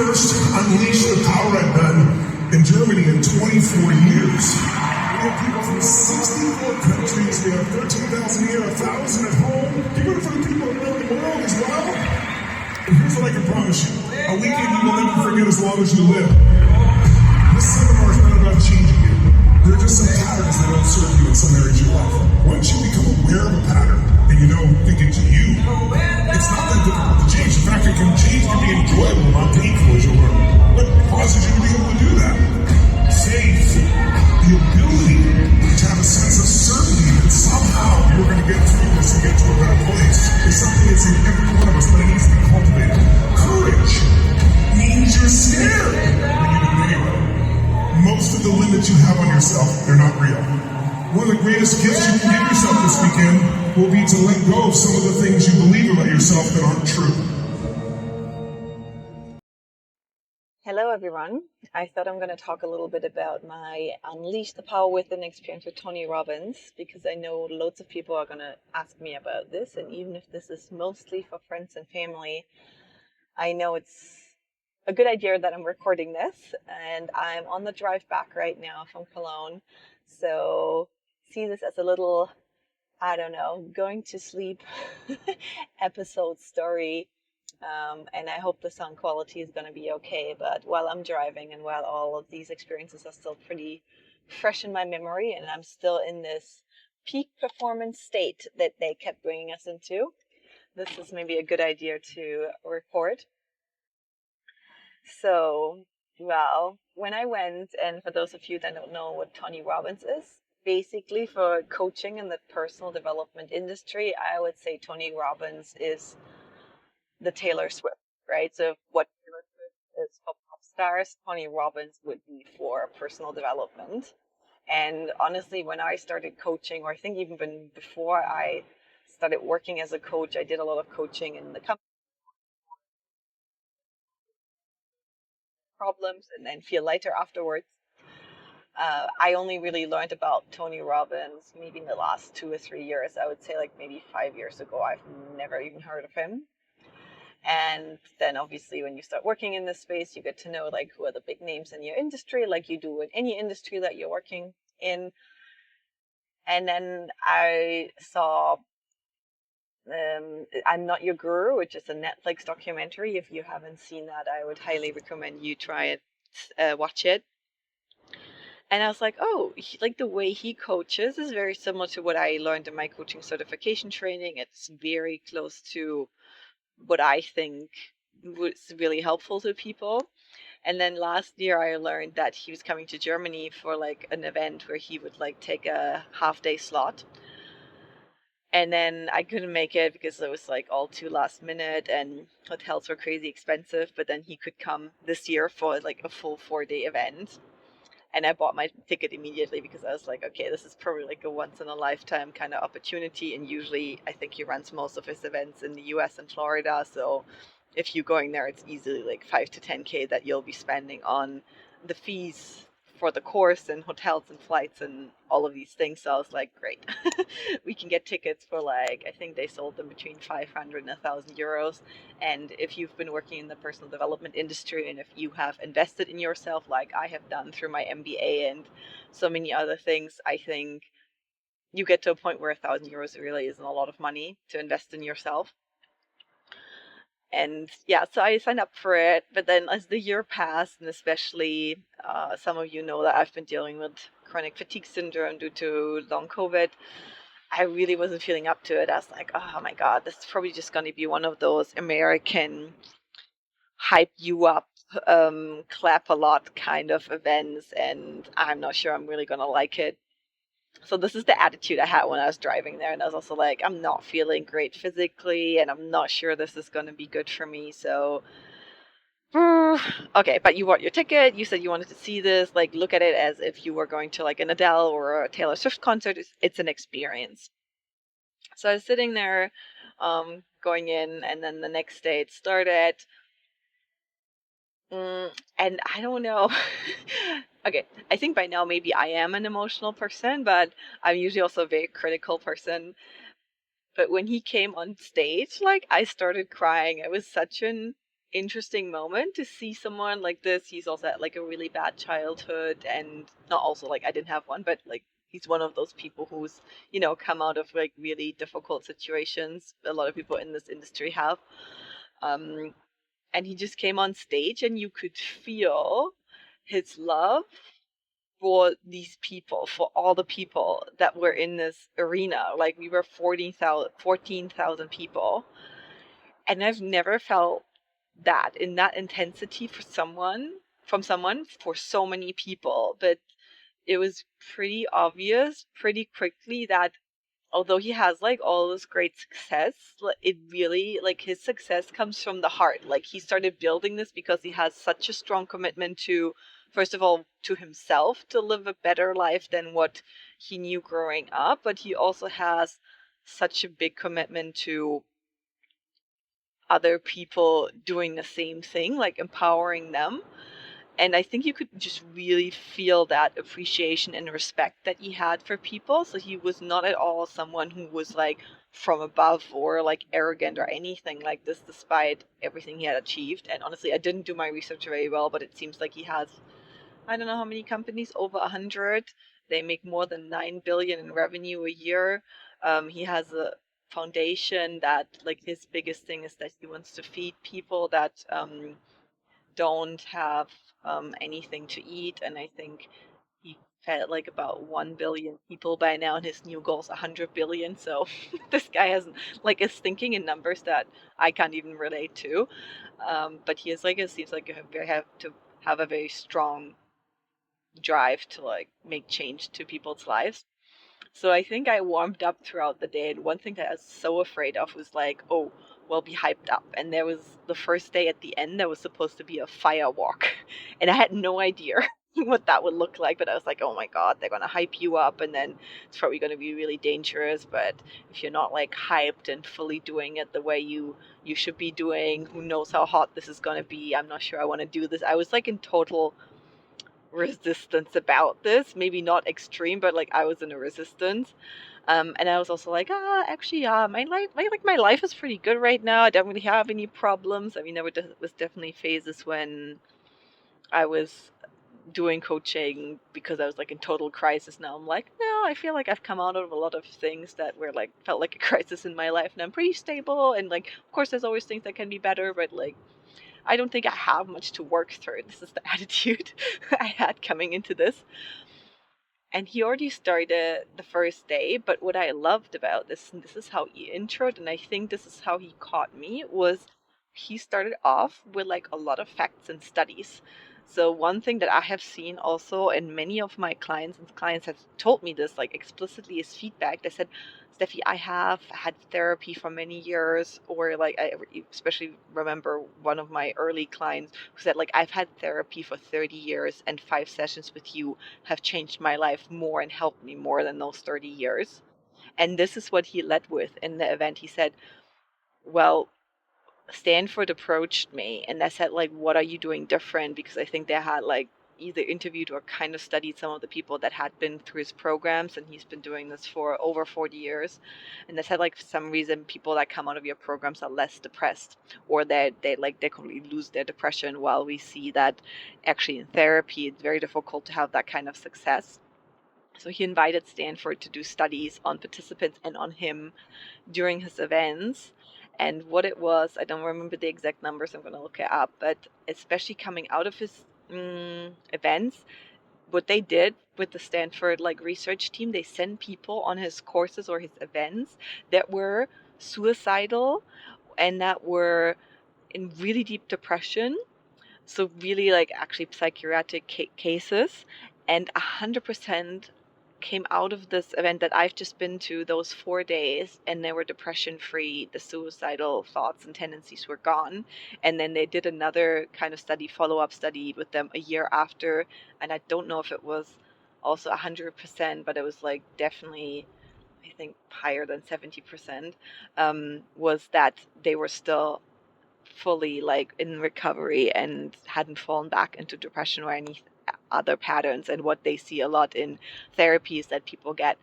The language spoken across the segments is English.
first unleash the power I've done in Germany in 24 years. We have people from 64 countries. We have 13,000 here, 1,000 at home. Do you for the people around the world as well? And here's what I can promise you. A weekend you will never forget as long as you live. This seminar is not about changing you. There are just some patterns that don't serve you in some areas of your life. Once you become aware of a pattern and you think it's you, it's not that difficult to change. In fact, it can change to be enjoyable, not painful, as you learn. What causes you to be able to do that? Faith, the ability to have a sense of certainty that somehow you're going to get through this and get to a better place is something that's in every one of us, but it needs to be cultivated. Courage means you're scared when you do it anyway. Most of the limits you have on yourself, they're not real. One of the greatest gifts you can give yourself this weekend will be to let go of some of the things you believe about yourself that aren't true. Hello everyone. I thought I'm going to talk a little bit about my Unleash the Power Within experience with Tonny Robbins, because I know loads of people are going to ask me about this, and even if this is mostly for friends and family, I know it's a good idea that I'm recording this, and I'm on the drive back right now from Cologne, so see this as a little, going to sleep episode story. And I hope the sound quality is going to be okay. But while I'm driving and while all of these experiences are still pretty fresh in my memory and I'm still in this peak performance state that they kept bringing us into, this is maybe a good idea to record. So, when I went, and for those of you that don't know what Tonny Robbins is, basically for coaching in the personal development industry, I would say Tonny Robbins is the Taylor Swift, right? So what Taylor Swift is for pop stars, Tonny Robbins would be for personal development. And honestly, when I started coaching, or I think even before I started working as a coach, I did a lot of coaching in the company problems and then feel lighter afterwards. I only really learned about Tonny Robbins maybe in the last 2 or 3 years. I would say like maybe 5 years ago. I've never even heard of him. And then obviously when you start working in this space, you get to know like who are the big names in your industry, like you do in any industry that you're working in. And then I saw I'm Not Your Guru, which is a Netflix documentary. If you haven't seen that, I would highly recommend you try it, watch it. And I was like, oh, like the way he coaches is very similar to what I learned in my coaching certification training. It's very close to what I think was really helpful to people. And then last year I learned that he was coming to Germany for like an event where he would like take a half-day slot. And then I couldn't make it because it was like all too last minute and hotels were crazy expensive. But then he could come this year for like a full 4-day event. And I bought my ticket immediately because I was like, okay, this is probably like a once in a lifetime kind of opportunity. And usually I think he runs most of his events in the US and Florida. So if you're going there, it's easily like 5 to 10K that you'll be spending on the fees for the course and hotels and flights and all of these things. So I was like, great, we can get tickets for like, I think they sold them between 500 and 1,000 euros. And if you've been working in the personal development industry and if you have invested in yourself, like I have done through my MBA and so many other things, I think you get to a point where 1,000 euros really isn't a lot of money to invest in yourself. And yeah, so I signed up for it. But then as the year passed, and especially some of you know that I've been dealing with chronic fatigue syndrome due to long COVID, I really wasn't feeling up to it. I was like, oh my God, this is probably just going to be one of those American hype you up, clap a lot kind of events. And I'm not sure I'm really going to like it. So this is the attitude I had when I was driving there. And I was also like, I'm not feeling great physically and I'm not sure this is going to be good for me. So, okay, but you bought your ticket. You said you wanted to see this. Like, look at it as if you were going to like an Adele or a Taylor Swift concert. It's an experience. So I was sitting there going in, and then the next day it started. And I don't know. Okay, I think by now maybe I am an emotional person, but I'm usually also a very critical person. But when he came on stage, like I started crying. It was such an interesting moment to see someone like this. He's also had like a really bad childhood, and not also like I didn't have one, but like he's one of those people who's, come out of like really difficult situations. A lot of people in this industry have. Um, and he just came on stage and you could feel his love for these people, for all the people that were in this arena. Like we were 14,000 people. And I've never felt that in that intensity from someone for so many people. But it was pretty obvious pretty quickly that although he has like all this great success, it really like his success comes from the heart. Like he started building this because he has such a strong commitment to, first of all, to himself to live a better life than what he knew growing up, but he also has such a big commitment to other people doing the same thing, like empowering them. And I think you could just really feel that appreciation and respect that he had for people. So he was not at all someone who was like from above or like arrogant or anything like this, despite everything he had achieved. And honestly, I didn't do my research very well, but it seems like he has, I don't know how many companies, over 100. They make more than 9 billion in revenue a year. He has a foundation that like his biggest thing is that he wants to feed people that don't have anything to eat. And I think he fed like about 1 billion people by now, and his new goal is 100 billion. So this guy has like is thinking in numbers that I can't even relate to. But he is like, it seems like you have to have a very strong drive to like make change to people's lives. So I think I warmed up throughout the day. And one thing that I was so afraid of was like, oh, we'll be hyped up. And there was the first day at the end, there was supposed to be a fire walk. And I had no idea what that would look like. But I was like, oh my God, they're going to hype you up. And then it's probably going to be really dangerous. But if you're not like hyped and fully doing it the way you should be doing, who knows how hot this is going to be. I'm not sure I want to do this. I was like in total resistance about this. Maybe not extreme, but like I was in a resistance. And I was also like, actually, yeah, my life is pretty good right now. I don't really have any problems. I mean, was definitely phases when I was doing coaching because I was like in total crisis. Now I'm like, no, I feel like I've come out of a lot of things that were like felt like a crisis in my life, and I'm pretty stable. And like, of course, there's always things that can be better, but like I don't think I have much to work through. This is the attitude I had coming into this. And he already started the first day, but what I loved about this, and this is how he introed, and I think this is how he caught me, was he started off with like a lot of facts and studies. So one thing that I have seen also, and many of my clients have told me this like explicitly is feedback. They said, Steffi, I have had therapy for many years, or like I especially remember one of my early clients who said like I've had therapy for 30 years and 5 sessions with you have changed my life more and helped me more than those 30 years. And this is what he led with in the event. He said, well, Stanford approached me and I said, like, what are you doing different? Because I think they had like either interviewed or kind of studied some of the people that had been through his programs, and he's been doing this for over 40 years. And they said, like, for some reason, people that come out of your programs are less depressed, or they completely lose their depression, while we see that actually in therapy, it's very difficult to have that kind of success. So he invited Stanford to do studies on participants and on him during his events. And what it was, I don't remember the exact numbers, I'm going to look it up, but especially coming out of his events, what they did with the Stanford like research team, they sent people on his courses or his events that were suicidal and that were in really deep depression. So really like actually psychiatric cases, and 100% came out of this event that I've just been to, those 4 days, and they were depression free. The suicidal thoughts and tendencies were gone. And then they did another kind of study, follow-up study with them a year after. And I don't know if it was also 100%, but it was like definitely, I think, higher than 70%, was that they were still fully like in recovery and hadn't fallen back into depression or any other patterns. And what they see a lot in therapy is that people get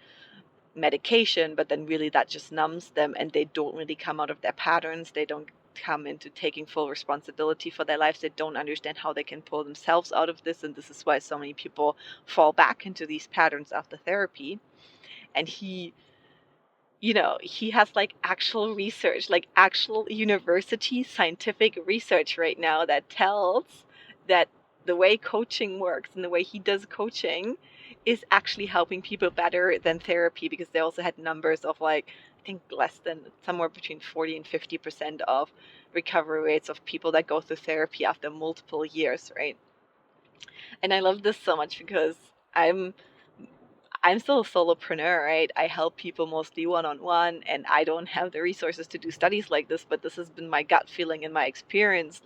medication, but then really that just numbs them and they don't really come out of their patterns. They don't come into taking full responsibility for their lives. They don't understand how they can pull themselves out of this, and this is why so many people fall back into these patterns after therapy. And he has like actual research, like actual university scientific research right now that tells that the way coaching works and the way he does coaching is actually helping people better than therapy, because they also had numbers of like, I think less than, somewhere between 40 and 50% of recovery rates of people that go through therapy after multiple years, right? And I love this so much because I'm I'm still a solopreneur, right? I help people mostly one-on-one, and I don't have the resources to do studies like this, but this has been my gut feeling and my experience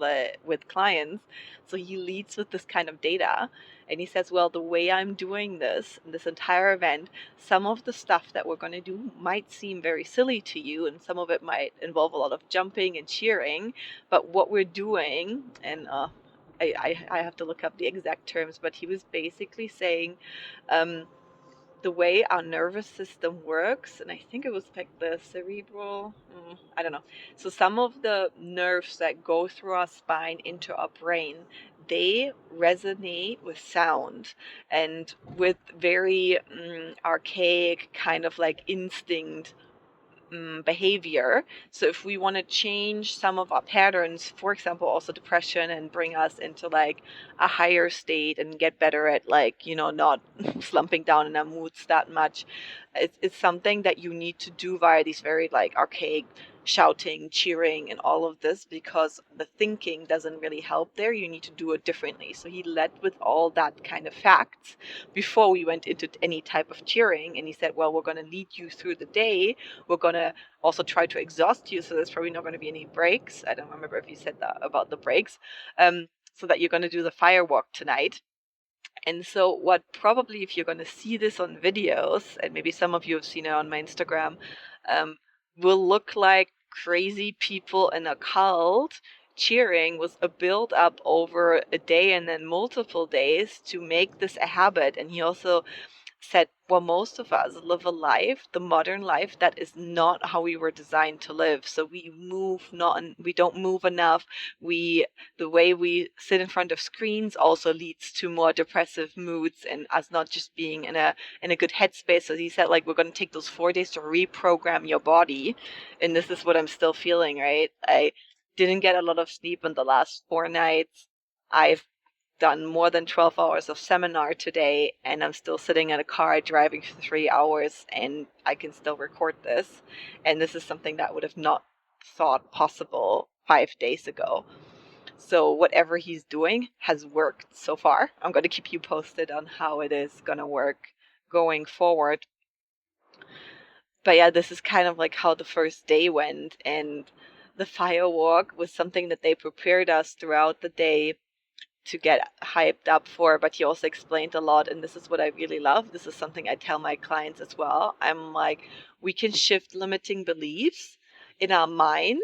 with clients. So he leads with this kind of data, and he says, well, the way I'm doing this entire event, some of the stuff that we're going to do might seem very silly to you, and some of it might involve a lot of jumping and cheering, but what we're doing, and I have to look up the exact terms, but he was basically saying, the way our nervous system works, and I think it was like the cerebral, I don't know. So some of the nerves that go through our spine into our brain, they resonate with sound and with very archaic kind of like instinct behavior. So if we want to change some of our patterns, for example, also depression, and bring us into like a higher state and get better at like, not slumping down in our moods that much, it's something that you need to do via these very like archaic shouting, cheering, and all of this, because the thinking doesn't really help there. You need to do it differently. So he led with all that kind of facts before we went into any type of cheering, and he said, well, we're going to lead you through the day. We're going to also try to exhaust you, so there's probably not going to be any breaks. I don't remember if you said that about the breaks. So that you're going to do the firewalk tonight. And so what probably, if you're going to see this on videos, and maybe some of you have seen it on my Instagram, will look like crazy people in a cult cheering, was a build up over a day and then multiple days to make this a habit. And he also said, well, most of us live a life, the modern life, that is not how we were designed to live. So we don't move enough. The way we sit in front of screens also leads to more depressive moods and us not just being in a good headspace. So he said, like, we're going to take those 4 days to reprogram your body. And this is what I'm still feeling, right? I didn't get a lot of sleep in the last 4 nights. I've done more than 12 hours of seminar today, and I'm still sitting in a car driving for 3 hours, and I can still record this. And this is something that I would have not thought possible 5 days ago. So whatever he's doing has worked so far. I'm going to keep you posted on how it is going to work going forward. But yeah, this is kind of like how the first day went, and the firewalk was something that they prepared us throughout the day to get hyped up for, but he also explained a lot, and this is what I really love. This is something I tell my clients as well. I'm like, we can shift limiting beliefs in our mind,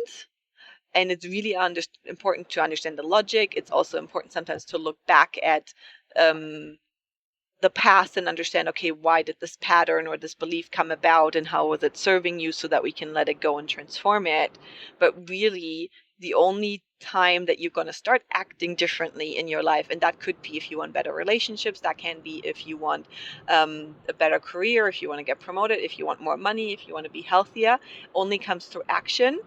and it's really important to understand the logic. It's also important sometimes to look back at the past and understand, okay, why did this pattern or this belief come about, and how was it serving you, so that we can let it go and transform it. But really, the only time that you're going to start acting differently in your life, and that could be if you want better relationships, that can be if you want a better career, if you want to get promoted, if you want more money, if you want to be healthier, only comes through action.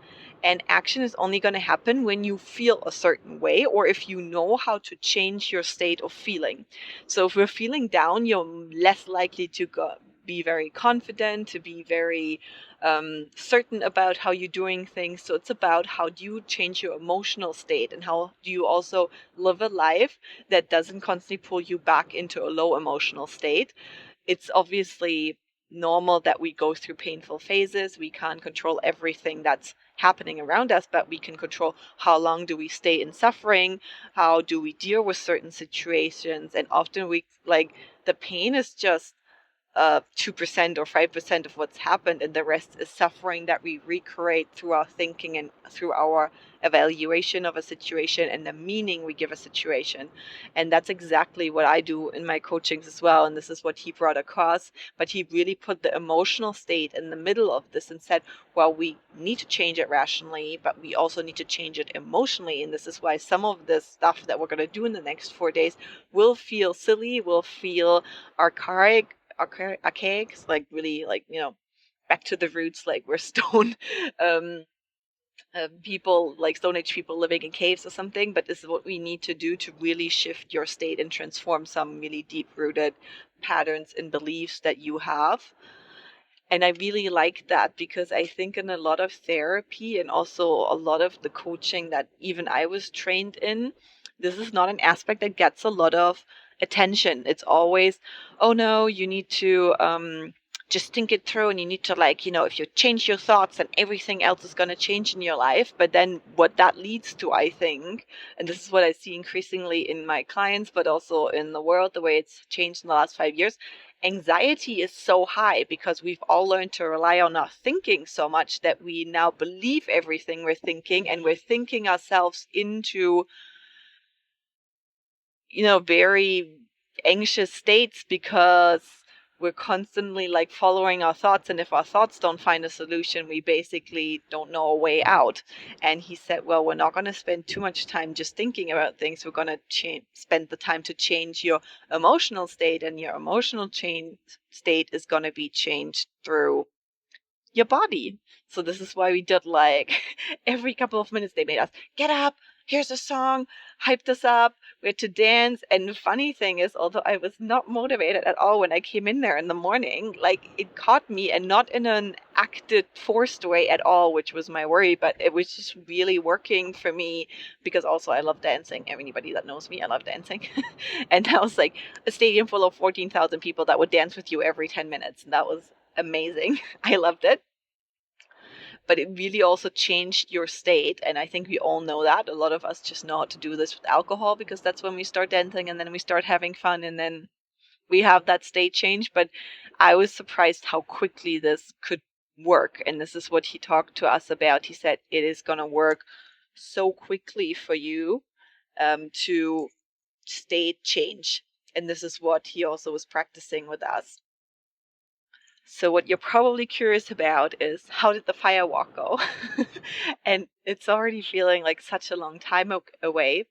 And action is only going to happen when you feel a certain way, or if you know how to change your state of feeling. So if we're feeling down, you're less likely to be very confident, to be very certain about how you're doing things. So it's about how do you change your emotional state, and how do you also live a life that doesn't constantly pull you back into a low emotional state. It's obviously normal that we go through painful phases. We can't control everything that's happening around us, but we can control how long do we stay in suffering, how do we deal with certain situations. And often the pain is just 2% or 5% of what's happened, and the rest is suffering that we recreate through our thinking and through our evaluation of a situation and the meaning we give a situation. And that's exactly what I do in my coachings as well, and this is what he brought across. But he really put the emotional state in the middle of this and said, well, we need to change it rationally, but we also need to change it emotionally. And this is why some of this stuff that we're going to do in the next 4 days will feel silly, will feel archaic, like really, like, back to the roots, like we're stone um, people, like Stone Age people living in caves or something. But this is what we need to do to really shift your state and transform some really deep rooted patterns and beliefs that you have. And I really like that, because I think in a lot of therapy and also a lot of the coaching that even I was trained in, this is not an aspect that gets a lot of attention. It's always, oh no, you need to just think it through, and you need to, like, if you change your thoughts, then everything else is going to change in your life. But then what that leads to, I think, and this is what I see increasingly in my clients, but also in the world, the way it's changed in the last 5 years, anxiety is so high because we've all learned to rely on our thinking so much that we now believe everything we're thinking, and we're thinking ourselves into, very anxious states because we're constantly like following our thoughts. And if our thoughts don't find a solution, we basically don't know a way out. And he said, well, we're not going to spend too much time just thinking about things. We're going to spend the time to change your emotional state, and your emotional state is going to be changed through your body. So this is why we did, like, every couple of minutes they made us get up, here's a song, hyped us up, we had to dance. And the funny thing is, although I was not motivated at all when I came in there in the morning, like, it caught me, and not in an acted, forced way at all, which was my worry, but it was just really working for me, because also I love dancing. Anybody that knows me, I love dancing. And that was like a stadium full of 14,000 people that would dance with you every 10 minutes. And that was amazing. I loved it. But it really also changed your state. And I think we all know that. A lot of us just know how to do this with alcohol, because that's when we start dancing and then we start having fun, and then we have that state change. But I was surprised how quickly this could work. And this is what he talked to us about. He said it is going to work so quickly for you to state change. And this is what he also was practicing with us. So what you're probably curious about is, how did the fire walk go? And it's already feeling like such a long time away.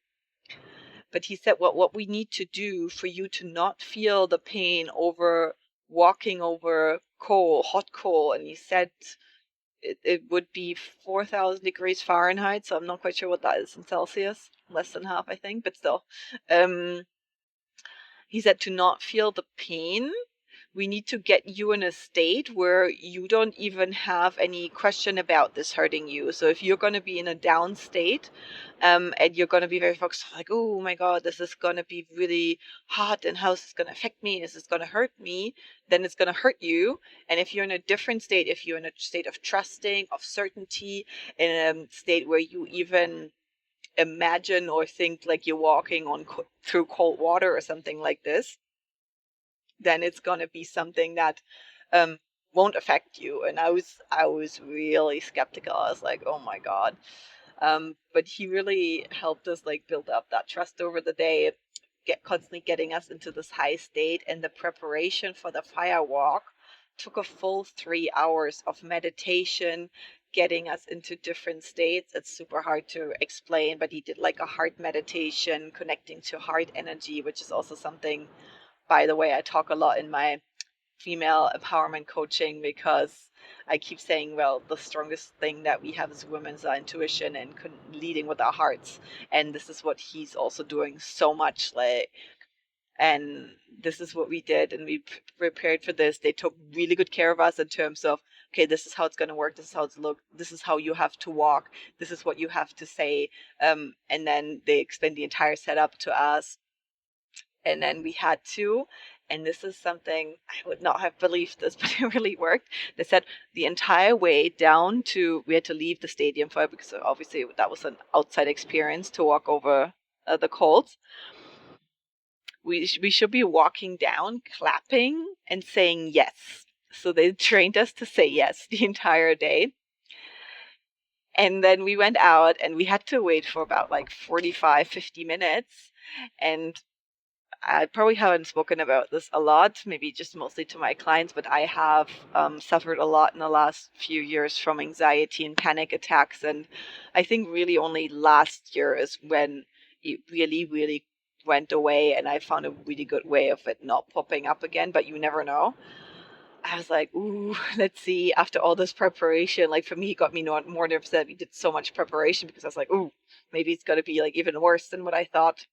But he said, what we need to do for you to not feel the pain over walking over coal, hot coal, and he said it would be 4,000 degrees Fahrenheit. So I'm not quite sure what that is in Celsius. Less than half, I think, but still. He said to not feel the pain, we need to get you in a state where you don't even have any question about this hurting you. So if you're going to be in a down state, and you're going to be very focused, like, oh my God, this is going to be really hot, and how is this going to affect me? Is this going to hurt me? Then it's going to hurt you. And if you're in a different state, if you're in a state of trusting, of certainty, in a state where you even imagine or think like you're walking on through cold water or something like this, then it's going to be something that won't affect you. And I was really skeptical. I was like, oh my God. But he really helped us like build up that trust over the day, constantly getting us into this high state. And the preparation for the fire walk took a full 3 hours of meditation, getting us into different states. It's super hard to explain, but he did like a heart meditation, connecting to heart energy, which is also something, by the way, I talk a lot in my female empowerment coaching, because I keep saying, well, the strongest thing that we have as women is our intuition and leading with our hearts. And this is what he's also doing so much. Like, and this is what we did, and we prepared for this. They took really good care of us in terms of, okay, this is how it's going to work. This is how it's look. This is how you have to walk. This is what you have to say. And then they explained the entire setup to us. And then we had to, and this is something I would not have believed this, but it really worked. They said the entire way down to, we had to leave the stadium for it, because obviously that was an outside experience to walk over the coals. We should be walking down, clapping and saying yes. So they trained us to say yes the entire day. And then we went out and we had to wait for about like 45, 50 minutes. And I probably haven't spoken about this a lot, maybe just mostly to my clients, but I have suffered a lot in the last few years from anxiety and panic attacks. And I think really only last year is when it really, really went away. And I found a really good way of it not popping up again, but you never know. I was like, ooh, let's see. After all this preparation, like for me, it got me more nervous that we did so much preparation because I was like, ooh, maybe it's going to be like even worse than what I thought.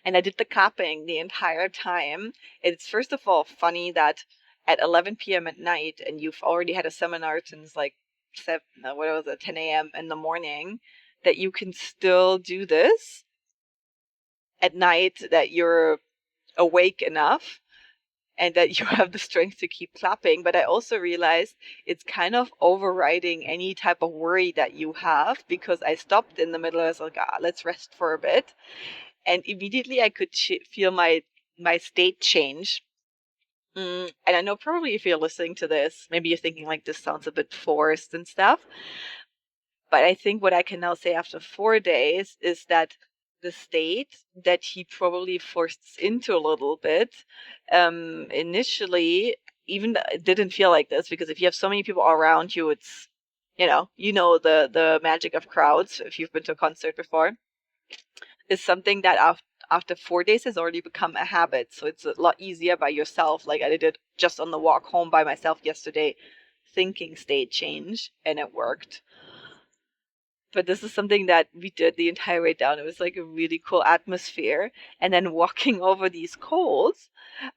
And I did the clapping the entire time. It's first of all funny that at 11 p.m. at night, and you've already had a seminar since like 7, what was it, 10 a.m. in the morning, that you can still do this at night, that you're awake enough and that you have the strength to keep clapping. But I also realized it's kind of overriding any type of worry that you have, because I stopped in the middle. I was like, let's rest for a bit. And immediately I could feel my state change. And I know probably if you're listening to this, maybe you're thinking like this sounds a bit forced and stuff. But I think what I can now say after 4 days is that the state that he probably forced us into a little bit, initially, even it didn't feel like this, because if you have so many people around you, it's, the magic of crowds, if you've been to a concert before, is something that after 4 days has already become a habit. So it's a lot easier by yourself. Like I did it just on the walk home by myself yesterday, thinking state change, and it worked. But this is something that we did the entire way down. It was like a really cool atmosphere. And then walking over these colds,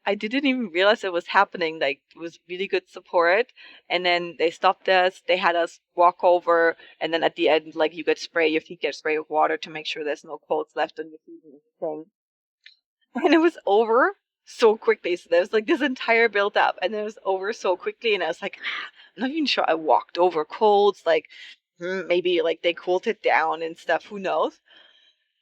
I didn't even realize it was happening. Like it was really good support. And then they stopped us. They had us walk over. And then at the end, like your feet get sprayed with water to make sure there's no colds left on your feet and everything. And it was over so quickly. So there was like this entire build up, and it was over so quickly. And I was like, I'm not even sure I walked over colds. Like maybe like they cooled it down and stuff. Who knows?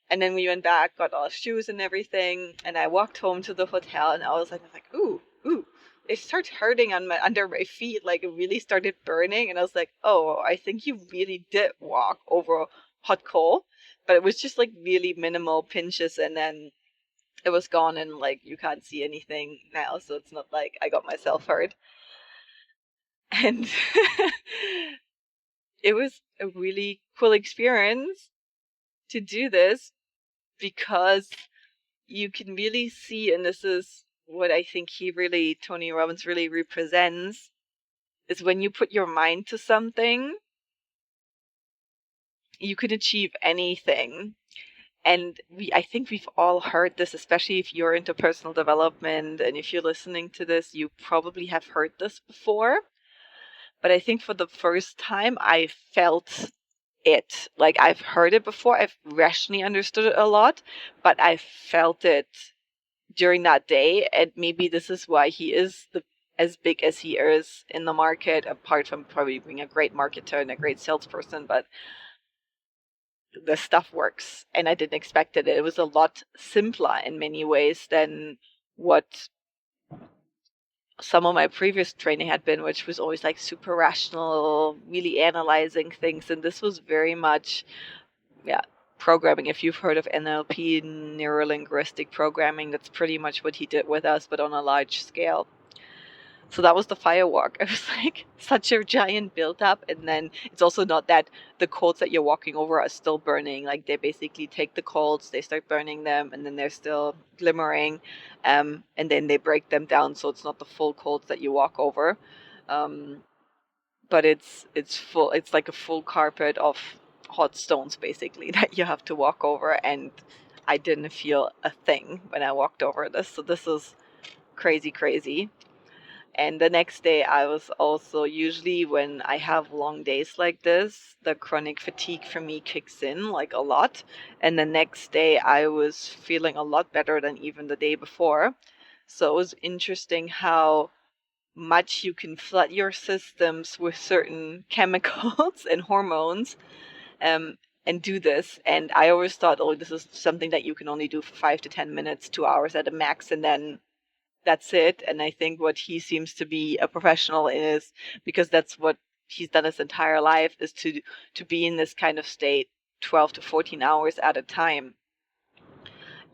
And then we went back, got all shoes and everything, and I walked home to the hotel, and I was like, ooh, ooh. It started hurting under my feet, like it really started burning, and I was like, oh, I think you really did walk over hot coal, but it was just like really minimal pinches, and then it was gone, and like you can't see anything now, so it's not like I got myself hurt. And it was a really cool experience to do this, because you can really see, and this is what I think Tony Robbins really represents, is when you put your mind to something, you can achieve anything. And I think we've all heard this, especially if you're into personal development, and if you're listening to this, you probably have heard this before. But I think for the first time, I felt it. Like I've heard it before, I've rationally understood it a lot, but I felt it during that day. And maybe this is why he is as big as he is in the market, apart from probably being a great marketer and a great salesperson. But the stuff works, and I didn't expect it. It was a lot simpler in many ways than what some of my previous training had been, which was always like super rational, really analyzing things. And this was very much, programming. If you've heard of NLP, neuro linguistic programming, that's pretty much what he did with us, but on a large scale. So that was the firewalk. It was like such a giant build up. And then it's also not that the coals that you're walking over are still burning. Like they basically take the coals, they start burning them, and then they're still glimmering. And then they break them down. So it's not the full coals that you walk over. But it's full. It's like a full carpet of hot stones basically that you have to walk over. And I didn't feel a thing when I walked over this. So this is crazy. And the next day, I was also, usually when I have long days like this, the chronic fatigue for me kicks in like a lot. And the next day, I was feeling a lot better than even the day before. So it was interesting how much you can flood your systems with certain chemicals and hormones, and do this. And I always thought, oh, this is something that you can only do for 5 to 10 minutes, 2 hours at a max, and then that's it. And I think what he seems to be a professional in is, because that's what he's done his entire life, is to be in this kind of state 12 to 14 hours at a time.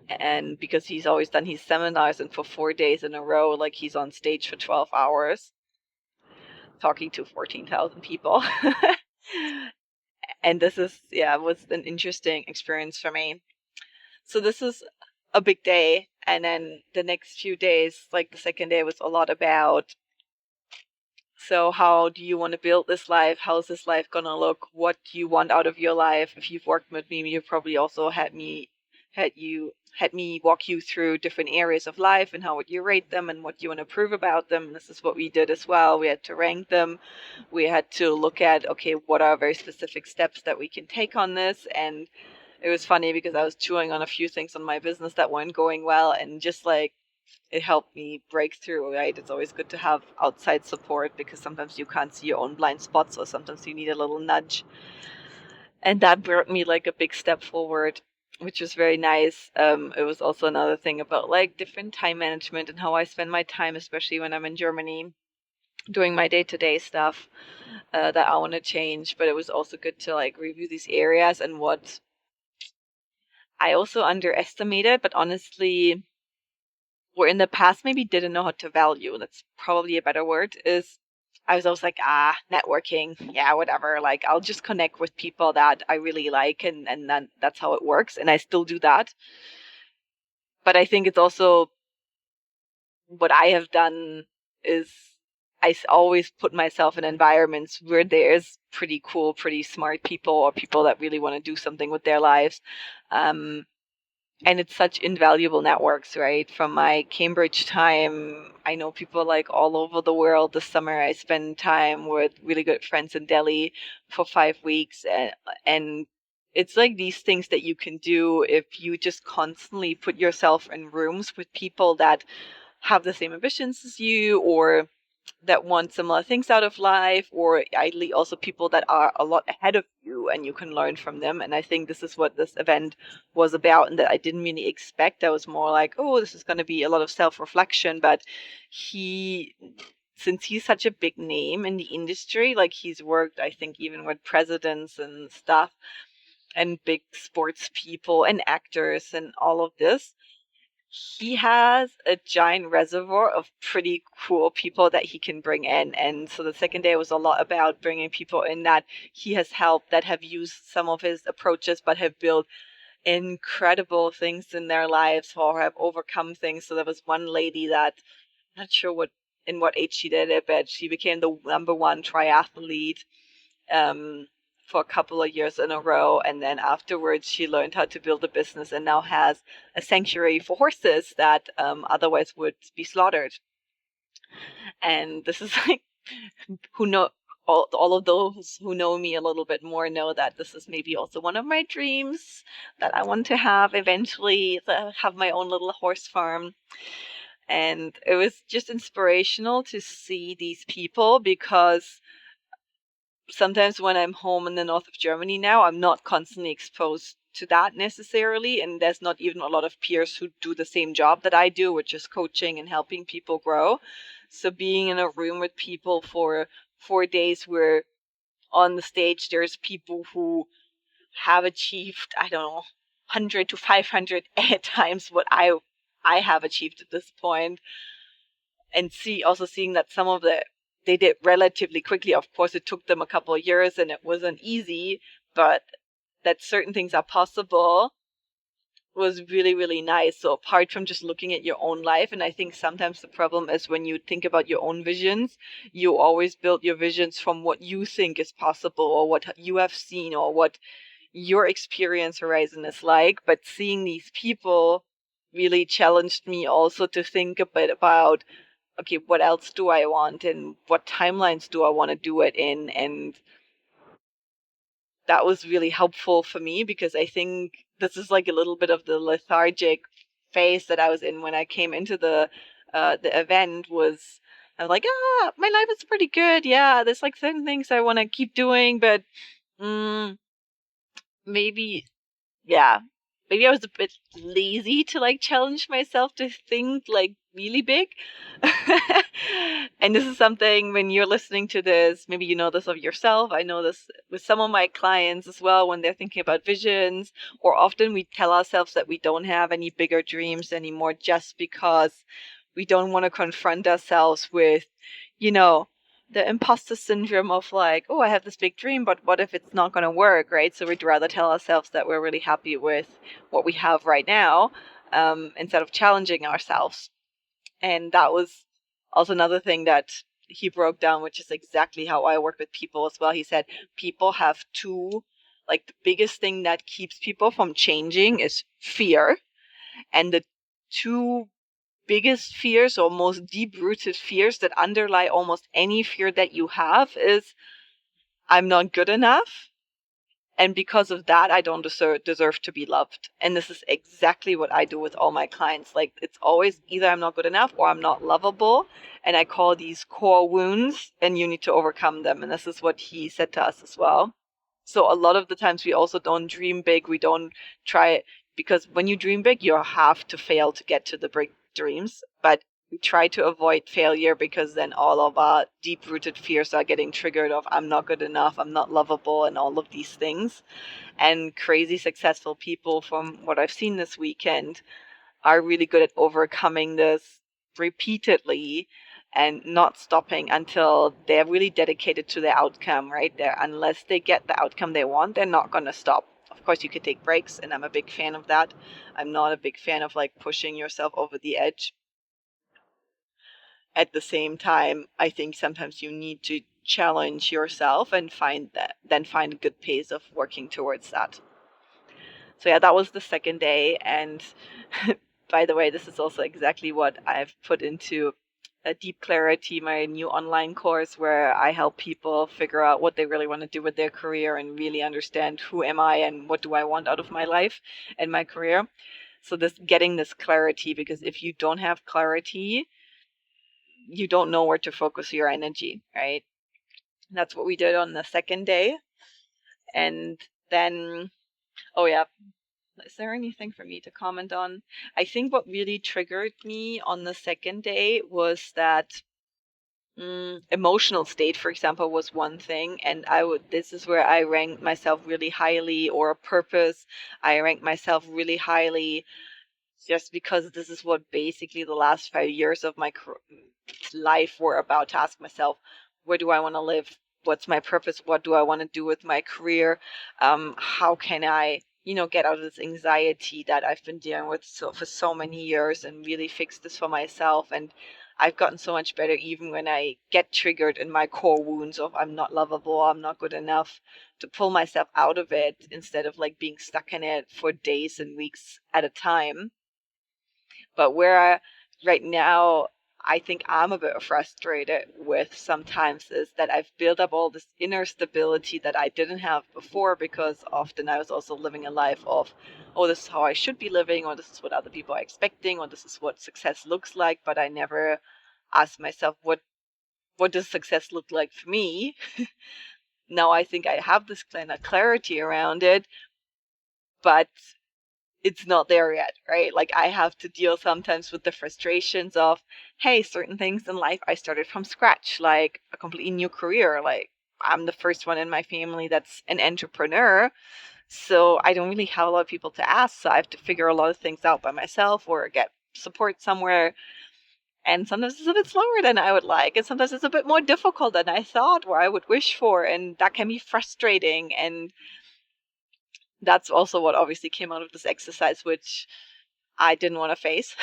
And because he's always done his seminars, and for 4 days in a row, like, he's on stage for 12 hours talking to 14,000 people. And this is, yeah, was an interesting experience for me. So this is a big day. And then the next few days, like the second day, was a lot about, so how do you want to build this life? How's this life gonna look? What do you want out of your life? If you've worked with me, you've probably also had me walk you through different areas of life and how would you rate them and what you want to prove about them. This is what we did as well. We had to rank them. We had to look at, okay, what are very specific steps that we can take on this. And it was funny because I was chewing on a few things on my business that weren't going well, and just like, it helped me break through, right? It's always good to have outside support, because sometimes you can't see your own blind spots, or sometimes you need a little nudge. And that brought me like a big step forward, which was very nice. It was also another thing about like different time management and how I spend my time, especially when I'm in Germany doing my day-to-day stuff, that I want to change. But it was also good to like review these areas, and what I also underestimated, but honestly, or in the past maybe didn't know how to value, that's probably a better word, is I was always like, networking, yeah, whatever. Like, I'll just connect with people that I really like, and then that's how it works. And I still do that. But I think it's also, what I have done is always put myself in environments where there's pretty cool, pretty smart people, or people that really want to do something with their lives. And it's such invaluable networks, right? From my Cambridge time, I know people like all over the world. This summer, I spent time with really good friends in Delhi for 5 weeks. And it's like these things that you can do if you just constantly put yourself in rooms with people that have the same ambitions as you, or that want similar things out of life, or ideally also people that are a lot ahead of you and you can learn from them. And I think this is what this event was about, and that I didn't really expect. I was more like, oh, this is going to be a lot of self-reflection. But since he's such a big name in the industry, like, he's worked, I think, even with presidents and stuff, and big sports people and actors and all of this, he has a giant reservoir of pretty cool people that he can bring in. And so the second day was a lot about bringing people in that he has helped, that have used some of his approaches but have built incredible things in their lives, or have overcome things. So there was one lady that, I'm not sure in what age she did it, but she became the #1 triathlete, um, for a couple of years in a row. And then afterwards, she learned how to build a business, and now has a sanctuary for horses that otherwise would be slaughtered. And this is like, who know, all of those who know me a little bit more know that this is maybe also one of my dreams, that I want to have eventually, have my own little horse farm. And it was just inspirational to see these people, because sometimes when I'm home in the north of Germany now, I'm not constantly exposed to that necessarily. And there's not even a lot of peers who do the same job that I do, which is coaching and helping people grow. So being in a room with people for 4 days, where on the stage there's people who have achieved, I don't know, 100 to 500 times what I have achieved at this point, and seeing that some of they did relatively quickly. Of course, it took them a couple of years and it wasn't easy, but that certain things are possible was really, really nice. So apart from just looking at your own life, and I think sometimes the problem is when you think about your own visions, you always build your visions from what you think is possible, or what you have seen, or what your experience horizon is like. But seeing these people really challenged me also to think a bit about, okay, what else do I want, and what timelines do I want to do it in? And that was really helpful for me, because I think this is like a little bit of the lethargic phase that I was in when I came into the event. Was I was like, my life is pretty good. Yeah, there's like certain things I want to keep doing, but maybe, yeah, maybe I was a bit lazy to like challenge myself to think like really big. And this is something when you're listening to this, maybe you know this of yourself. I know this with some of my clients as well when they're thinking about visions, or often we tell ourselves that we don't have any bigger dreams anymore just because we don't want to confront ourselves with, you know, the imposter syndrome of like, oh, I have this big dream, but what if it's not going to work, right? So we'd rather tell ourselves that we're really happy with what we have right now, instead of challenging ourselves. And that was also another thing that he broke down, which is exactly how I work with people as well. He said people have two, like the biggest thing that keeps people from changing is fear. And the two biggest fears or most deep rooted fears that underlie almost any fear that you have is I'm not good enough. And because of that, I don't deserve to be loved. And this is exactly what I do with all my clients. Like, it's always either I'm not good enough or I'm not lovable. And I call these core wounds, and you need to overcome them. And this is what he said to us as well. So a lot of the times we also don't dream big. We don't try it because when you dream big, you have to fail to get to the big dreams. But we try to avoid failure because then all of our deep rooted fears are getting triggered of I'm not good enough, I'm not lovable, and all of these things. And crazy successful people, from what I've seen this weekend, are really good at overcoming this repeatedly and not stopping until they're really dedicated to the outcome, right? Unless they get the outcome they want, they're not going to stop. Of course, you could take breaks, and I'm a big fan of that. I'm not a big fan of like pushing yourself over the edge. At the same time, I think sometimes you need to challenge yourself and find a good pace of working towards that. So yeah, that was the second day. And by the way, this is also exactly what I've put into a Deep Clarity, my new online course, where I help people figure out what they really want to do with their career and really understand who am I and what do I want out of my life and my career. So getting this clarity, because if you don't have clarity, you don't know where to focus your energy, right? That's what we did on the second day. And then, oh yeah, is there anything for me to comment on? I think what really triggered me on the second day was that emotional state, for example, was one thing. And this is where I ranked myself really highly, or purpose. I ranked myself really highly just because this is what basically the last 5 years of my life were about, to ask myself, where do I want to live? What's my purpose? What do I want to do with my career? How can I, get out of this anxiety that I've been dealing with for so many years and really fix this for myself? And I've gotten so much better even when I get triggered in my core wounds of I'm not lovable, I'm not good enough, to pull myself out of it instead of like being stuck in it for days and weeks at a time. But right now, I think I'm a bit frustrated with sometimes is that I've built up all this inner stability that I didn't have before, because often I was also living a life of, oh, this is how I should be living, or this is what other people are expecting, or this is what success looks like. But I never asked myself, what does success look like for me? Now I think I have this kind of clarity around it, but it's not there yet, right? Like I have to deal sometimes with the frustrations of, hey, certain things in life I started from scratch, like a completely new career. Like I'm the first one in my family that's an entrepreneur. So I don't really have a lot of people to ask. So I have to figure a lot of things out by myself or get support somewhere. And sometimes it's a bit slower than I would like. And sometimes it's a bit more difficult than I thought or I would wish for. And that can be frustrating. And that's also what obviously came out of this exercise, which I didn't want to face.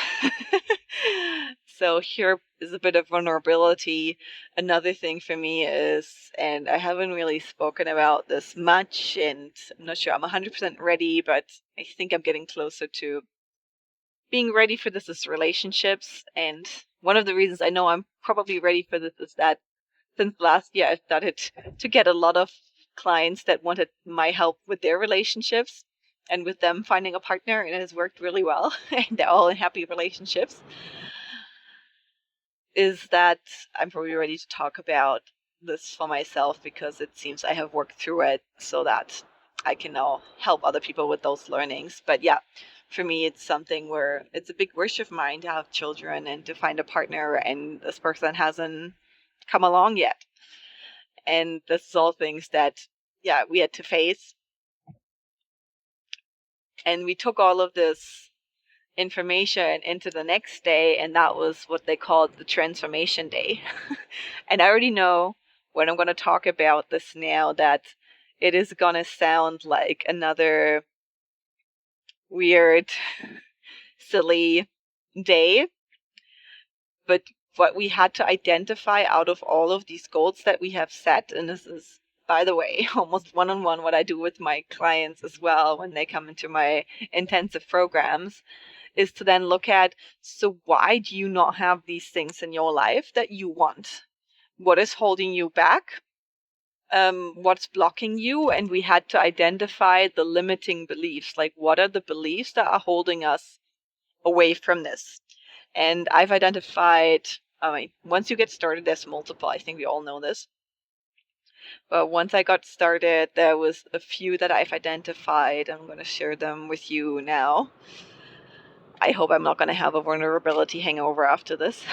So here is a bit of vulnerability. Another thing for me is, and I haven't really spoken about this much, and I'm not sure I'm 100% ready, but I think I'm getting closer to being ready for this, is relationships. And one of the reasons I know I'm probably ready for this is that since last year, I started to get a lot of clients that wanted my help with their relationships and with them finding a partner, and it has worked really well. And they're all in happy relationships. Is that I'm probably ready to talk about this for myself, because it seems I have worked through it, so that I can now help other people with those learnings. But yeah, for me, it's something where it's a big wish of mine to have children and to find a partner, and this person hasn't come along yet. And this is all things that, yeah, we had to face. And we took all of this information into the next day, and that was what they called the transformation day. And I already know when I'm going to talk about this now that it is going to sound like another weird, silly day. But what we had to identify out of all of these goals that we have set, and this is, by the way, almost one-on-one what I do with my clients as well when they come into my intensive programs, is to then look at, so why do you not have these things in your life that you want? What is holding you back? What's blocking you? And we had to identify the limiting beliefs. Like, what are the beliefs that are holding us away from this? And I've identified, I mean, once you get started, there's multiple. I think we all know this. But once I got started, there was a few that I've identified. I'm going to share them with you now. I hope I'm not going to have a vulnerability hangover after this.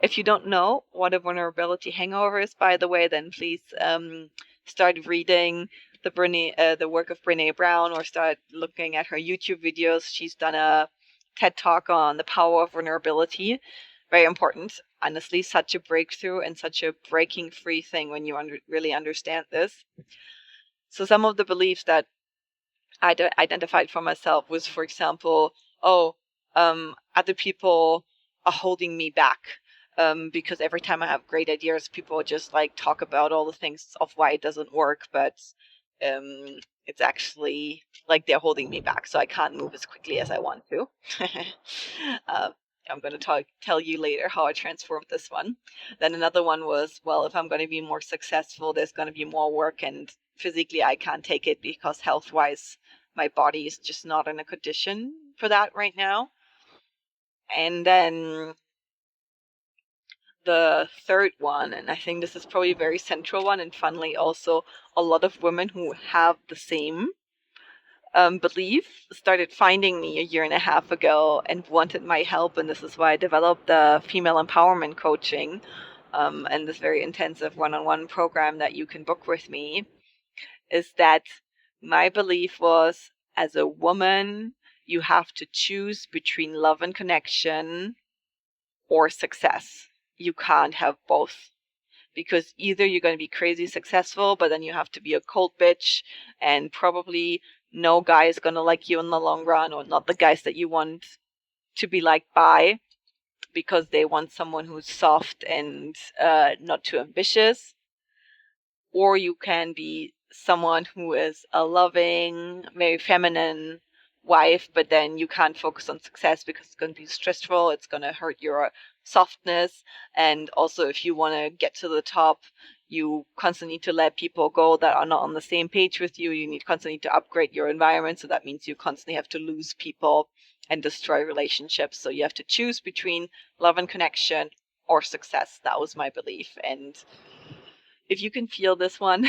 If you don't know what a vulnerability hangover is, by the way, then please start reading the work of Brené Brown, or start looking at her YouTube videos. She's done a TED Talk on the power of vulnerability. Very important. Honestly, such a breakthrough and such a breaking free thing when you really understand this. So some of the beliefs that I identified for myself was, for example, other people are holding me back. Because every time I have great ideas, people just like talk about all the things of why it doesn't work, but it's actually like they're holding me back, so I can't move as quickly as I want to. I'm going to tell you later how I transformed this one. Then another one was, well, if I'm going to be more successful, there's going to be more work, and physically I can't take it because health-wise, my body is just not in a condition for that right now. And then the third one, and I think this is probably a very central one, and funnily also a lot of women who have the same belief started finding me a year and a half ago and wanted my help, and this is why I developed the female empowerment coaching, and this very intensive one-on-one program that you can book with me. Is that my belief was, as a woman, you have to choose between love and connection or success. You can't have both, because either you're going to be crazy successful, but then you have to be a cold bitch, and probably no guy is going to like you in the long run, or not the guys that you want to be liked by, because they want someone who's soft and not too ambitious. Or you can be someone who is a loving, very feminine wife, but then you can't focus on success because it's going to be stressful, it's going to hurt your softness. And also, if you want to get to the top, you constantly need to let people go that are not on the same page with you. You need constantly to upgrade your environment, so that means you constantly have to lose people and destroy relationships. So you have to choose between love and connection or success. That was my belief. And if you can feel this one,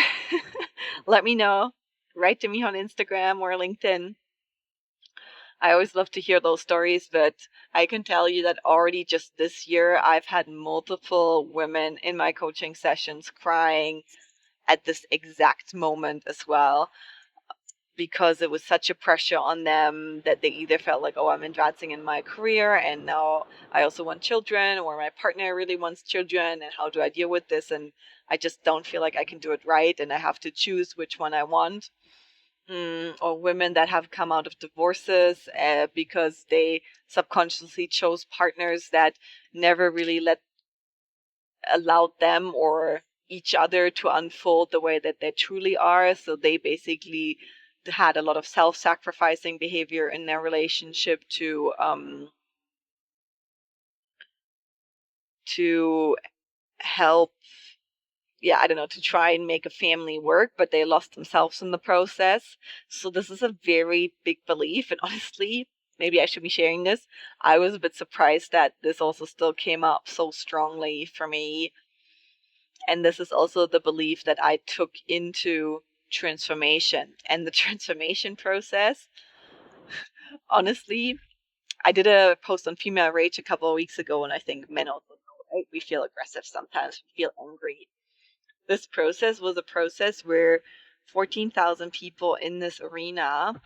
let me know. Write to me on Instagram or LinkedIn. I always love to hear those stories, but I can tell you that already just this year, I've had multiple women in my coaching sessions crying at this exact moment as well, because it was such a pressure on them that they either felt like, oh, I'm advancing in my career and now I also want children, or my partner really wants children, and how do I deal with this? And I just don't feel like I can do it right, and I have to choose which one I want. Or women that have come out of divorces because they subconsciously chose partners that never really allowed them or each other to unfold the way that they truly are. So they basically had a lot of self-sacrificing behavior in their relationship to help, I don't know, to try and make a family work, but they lost themselves in the process. So this is a very big belief, and honestly, maybe I should be sharing this. I was a bit surprised that this also still came up so strongly for me. And this is also the belief that I took into transformation. And the transformation process, honestly, I did a post on female rage a couple of weeks ago, and I think men also know, right? We feel aggressive sometimes, we feel angry. This process was a process where 14,000 people in this arena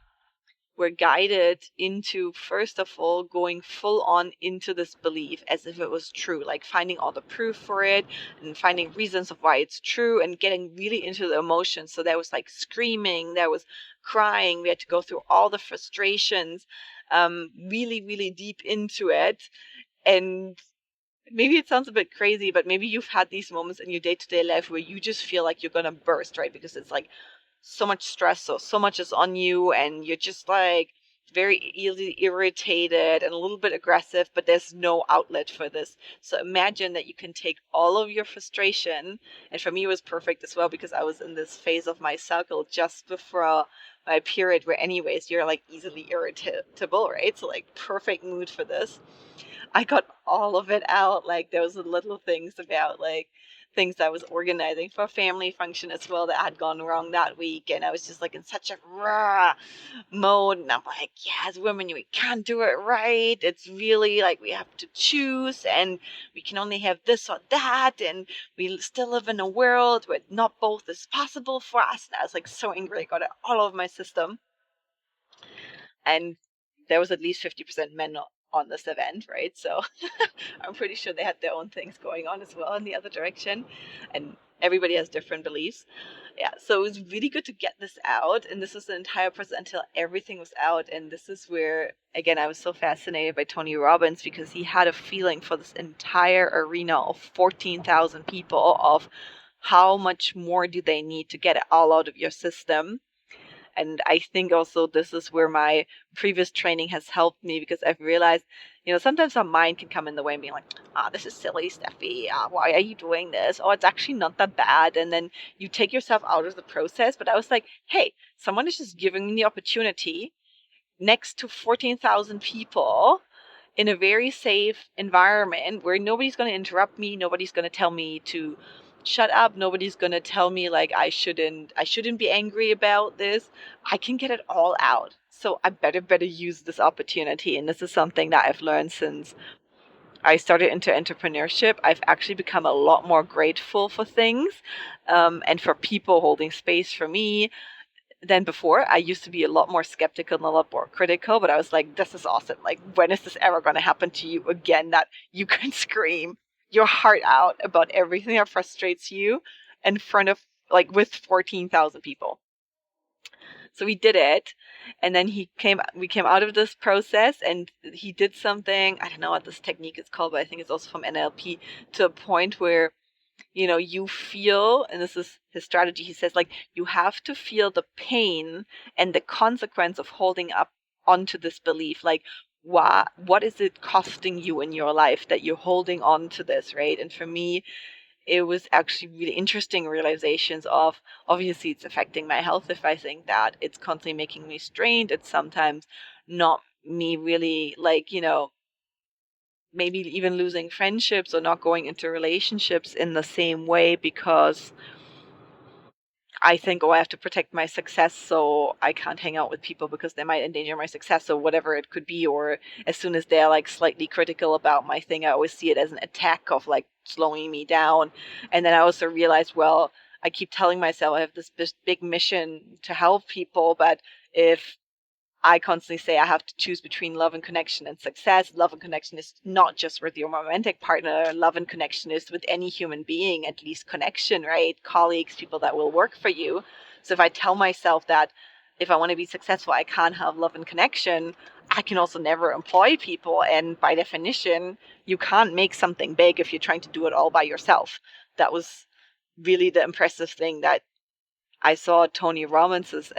were guided into, first of all, going full on into this belief as if it was true, like finding all the proof for it and finding reasons of why it's true and getting really into the emotions. So there was like screaming, there was crying, we had to go through all the frustrations, really, really deep into it. And maybe it sounds a bit crazy, but maybe you've had these moments in your day-to-day life where you just feel like you're gonna burst, right? Because it's like so much stress, so much is on you, and you're just like very easily irritated and a little bit aggressive, but there's no outlet for this. So imagine that you can take all of your frustration, and for me it was perfect as well because I was in this phase of my cycle just before my period where anyways you're like easily irritable, right? So like perfect mood for this. I got all of it out. Like there was little things about like things I was organizing for a family function as well that had gone wrong that week, and I was just like in such a raw mode. And I'm like, yeah, as women, we can't do it right. It's really like we have to choose, and we can only have this or that, and we still live in a world where not both is possible for us. And I was like so angry. I got it all over my system, and there was at least 50% men on this event, right? So I'm pretty sure they had their own things going on as well in the other direction, and everybody has different beliefs. Yeah, so it was really good to get this out, and this was the entire process until everything was out. And this is where, again, I was so fascinated by Tony Robbins because he had a feeling for this entire arena of 14,000 people of how much more do they need to get it all out of your system. And I think also this is where my previous training has helped me because I've realized, sometimes our mind can come in the way and be like, this is silly, Steffi. Why are you doing this? Oh, it's actually not that bad. And then you take yourself out of the process. But I was like, hey, someone is just giving me the opportunity next to 14,000 people in a very safe environment where nobody's going to interrupt me. Nobody's going to tell me to shut up. Nobody's going to tell me like I shouldn't be angry about this. I can get it all out. So I better use this opportunity. And this is something that I've learned since I started into entrepreneurship. I've actually become a lot more grateful for things, and for people holding space for me than before. I used to be a lot more skeptical and a lot more critical, but I was like, this is awesome. Like, when is this ever going to happen to you again that you can scream your heart out about everything that frustrates you in front of, like, with 14,000 people? So we did it, and then we came out of this process, and he did something, I don't know what this technique is called, but I think it's also from NLP, to a point where you feel, and this is his strategy, he says, like, you have to feel the pain and the consequence of holding up onto this belief. Like, what is it costing you in your life that you're holding on to this, right? And for me, it was actually really interesting realizations of, obviously it's affecting my health if I think that it's constantly making me strained. It's sometimes not me really, like, maybe even losing friendships or not going into relationships in the same way because I think, oh, I have to protect my success, so I can't hang out with people because they might endanger my success, or whatever it could be. Or as soon as they're like slightly critical about my thing, I always see it as an attack of like slowing me down. And then I also realized, well, I keep telling myself I have this big mission to help people, but if I constantly say I have to choose between love and connection and success. Love and connection is not just with your romantic partner. Love and connection is with any human being, at least connection, right? Colleagues, people that will work for you. So if I tell myself that if I want to be successful, I can't have love and connection, I can also never employ people. And by definition, you can't make something big if you're trying to do it all by yourself. That was really the impressive thing that I saw at Tony Robbins'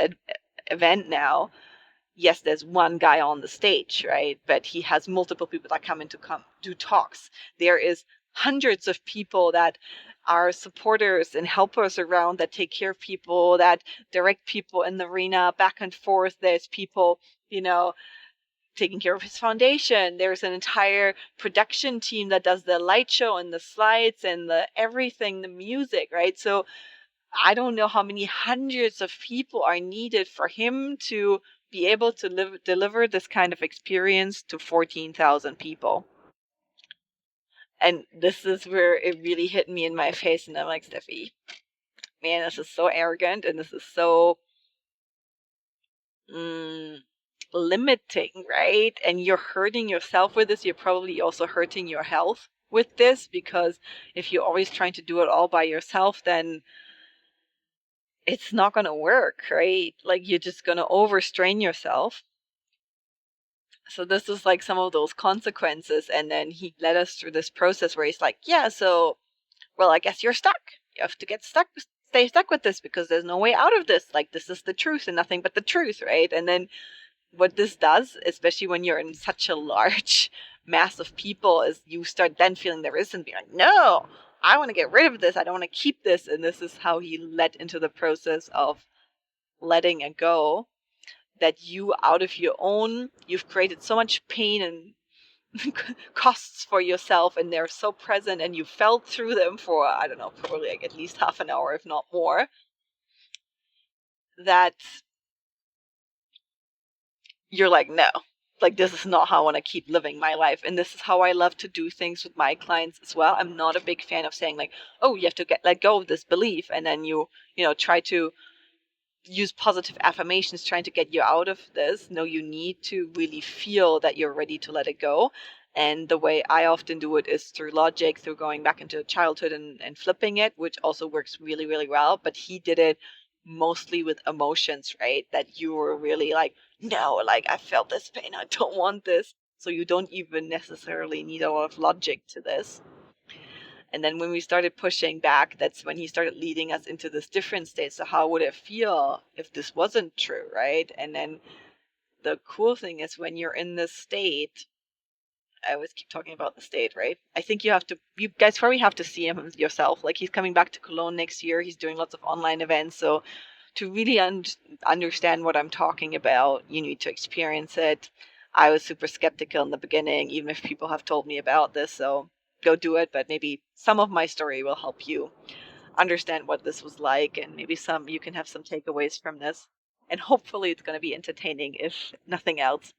event now. Yes, there's one guy on the stage, right? But he has multiple people that come in to do talks. There is hundreds of people that are supporters and helpers around that take care of people, that direct people in the arena back and forth. There's people, taking care of his foundation. There's an entire production team that does the light show and the slides and the everything, the music, right? So I don't know how many hundreds of people are needed for him to be able to deliver this kind of experience to 14,000 people. And this is where it really hit me in my face. And I'm like, Steffi, man, this is so arrogant and this is so mm, limiting, right? And you're hurting yourself with this. You're probably also hurting your health with this, because if you're always trying to do it all by yourself, then it's not going to work, right? Like you're just going to overstrain yourself. So this is like some of those consequences. And then he led us through this process where he's like, yeah, so, well, I guess you're stuck. You have to get stuck, stay stuck with this because there's no way out of this. Like, this is the truth and nothing but the truth, right? And then what this does, especially when you're in such a large mass of people, is you start then feeling the resistance, being like, no, I want to get rid of this. I don't want to keep this. And this is how he led into the process of letting it go, that you, out of your own, you've created so much pain and costs for yourself, and they're so present, and you felt through them for, I don't know, probably like at least half an hour, if not more, that you're like, no, like this is not how I want to keep living my life. And this is how I love to do things with my clients as well. I'm not a big fan of saying like, oh, you have to let go of this belief, and then you try to use positive affirmations trying to get you out of this. No, you need to really feel that you're ready to let it go. And the way I often do it is through logic, through going back into childhood and flipping it, which also works really, really well. But he did it mostly with emotions, right? That you were really like, no, like I felt this pain, I don't want this. So you don't even necessarily need a lot of logic to this. And then when we started pushing back, that's when he started leading us into this different state. So how would it feel if this wasn't true, right? And then the cool thing is when you're in this state, I always keep talking about the state, right? I think you guys probably have to see him yourself. Like he's coming back to Cologne next year. He's doing lots of online events. So to really understand what I'm talking about, you need to experience it. I was super skeptical in the beginning, even if people have told me about this. So go do it. But maybe some of my story will help you understand what this was like, and maybe you can have some takeaways from this. And hopefully it's going to be entertaining, if nothing else.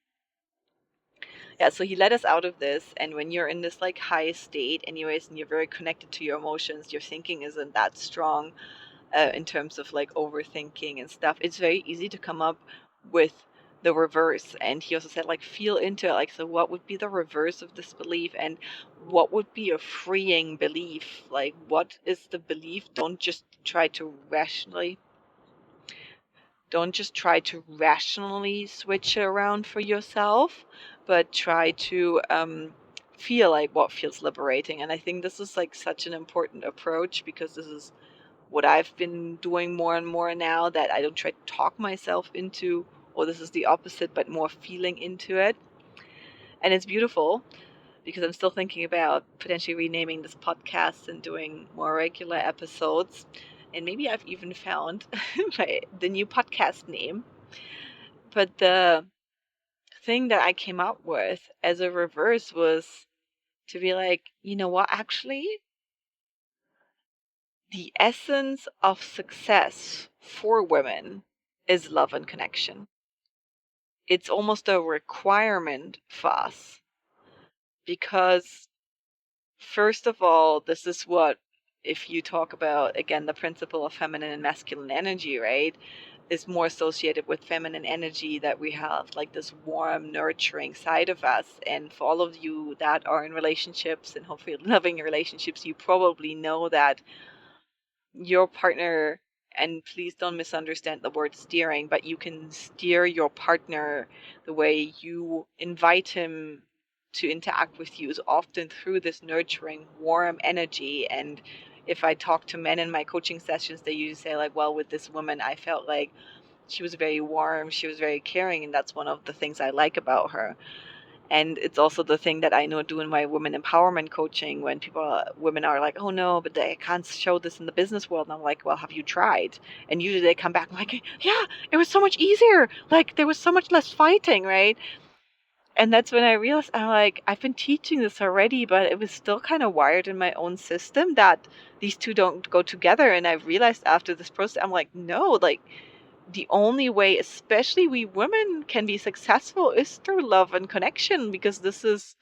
Yeah, so he led us out of this. And when you're in this like high state anyways, and you're very connected to your emotions, your thinking isn't that strong in terms of like overthinking and stuff, it's very easy to come up with the reverse. And he also said, like, feel into it. Like, so what would be the reverse of this belief, and what would be a freeing belief? Like, what is the belief? Don't just try to rationally switch it around for yourself, but try to feel like what feels liberating. And I think this is like such an important approach, because this is what I've been doing more and more now, that I don't try to talk myself into, or this is the opposite, but more feeling into it. And it's beautiful, because I'm still thinking about potentially renaming this podcast and doing more regular episodes. And maybe I've even found the new podcast name. But the thing that I came up with as a reverse was to be like, you know what, actually, the essence of success for women is love and connection. It's almost a requirement for us, because, first of all, this is what, if you talk about, again, the principle of feminine and masculine energy, right, is more associated with feminine energy, that we have like this warm, nurturing side of us. And for all of you that are in relationships, and hopefully loving relationships, you probably know that your partner, and please don't misunderstand the word steering, but you can steer your partner the way you invite him to interact with you, is often through this nurturing, warm energy. And if I talk to men in my coaching sessions, they usually say like, well, with this woman, I felt like she was very warm, she was very caring, and that's one of the things I like about her. And it's also the thing that I know do in my women empowerment coaching, when women are like, oh no, but I can't show this in the business world. And I'm like, well, have you tried? And usually they come back like, yeah, it was so much easier. Like there was so much less fighting, right? And that's when I realized, I'm like, I've been teaching this already, but it was still kind of wired in my own system that these two don't go together. And I've realized after this process, I'm like, no, like the only way, especially we women, can be successful is through love and connection, because this is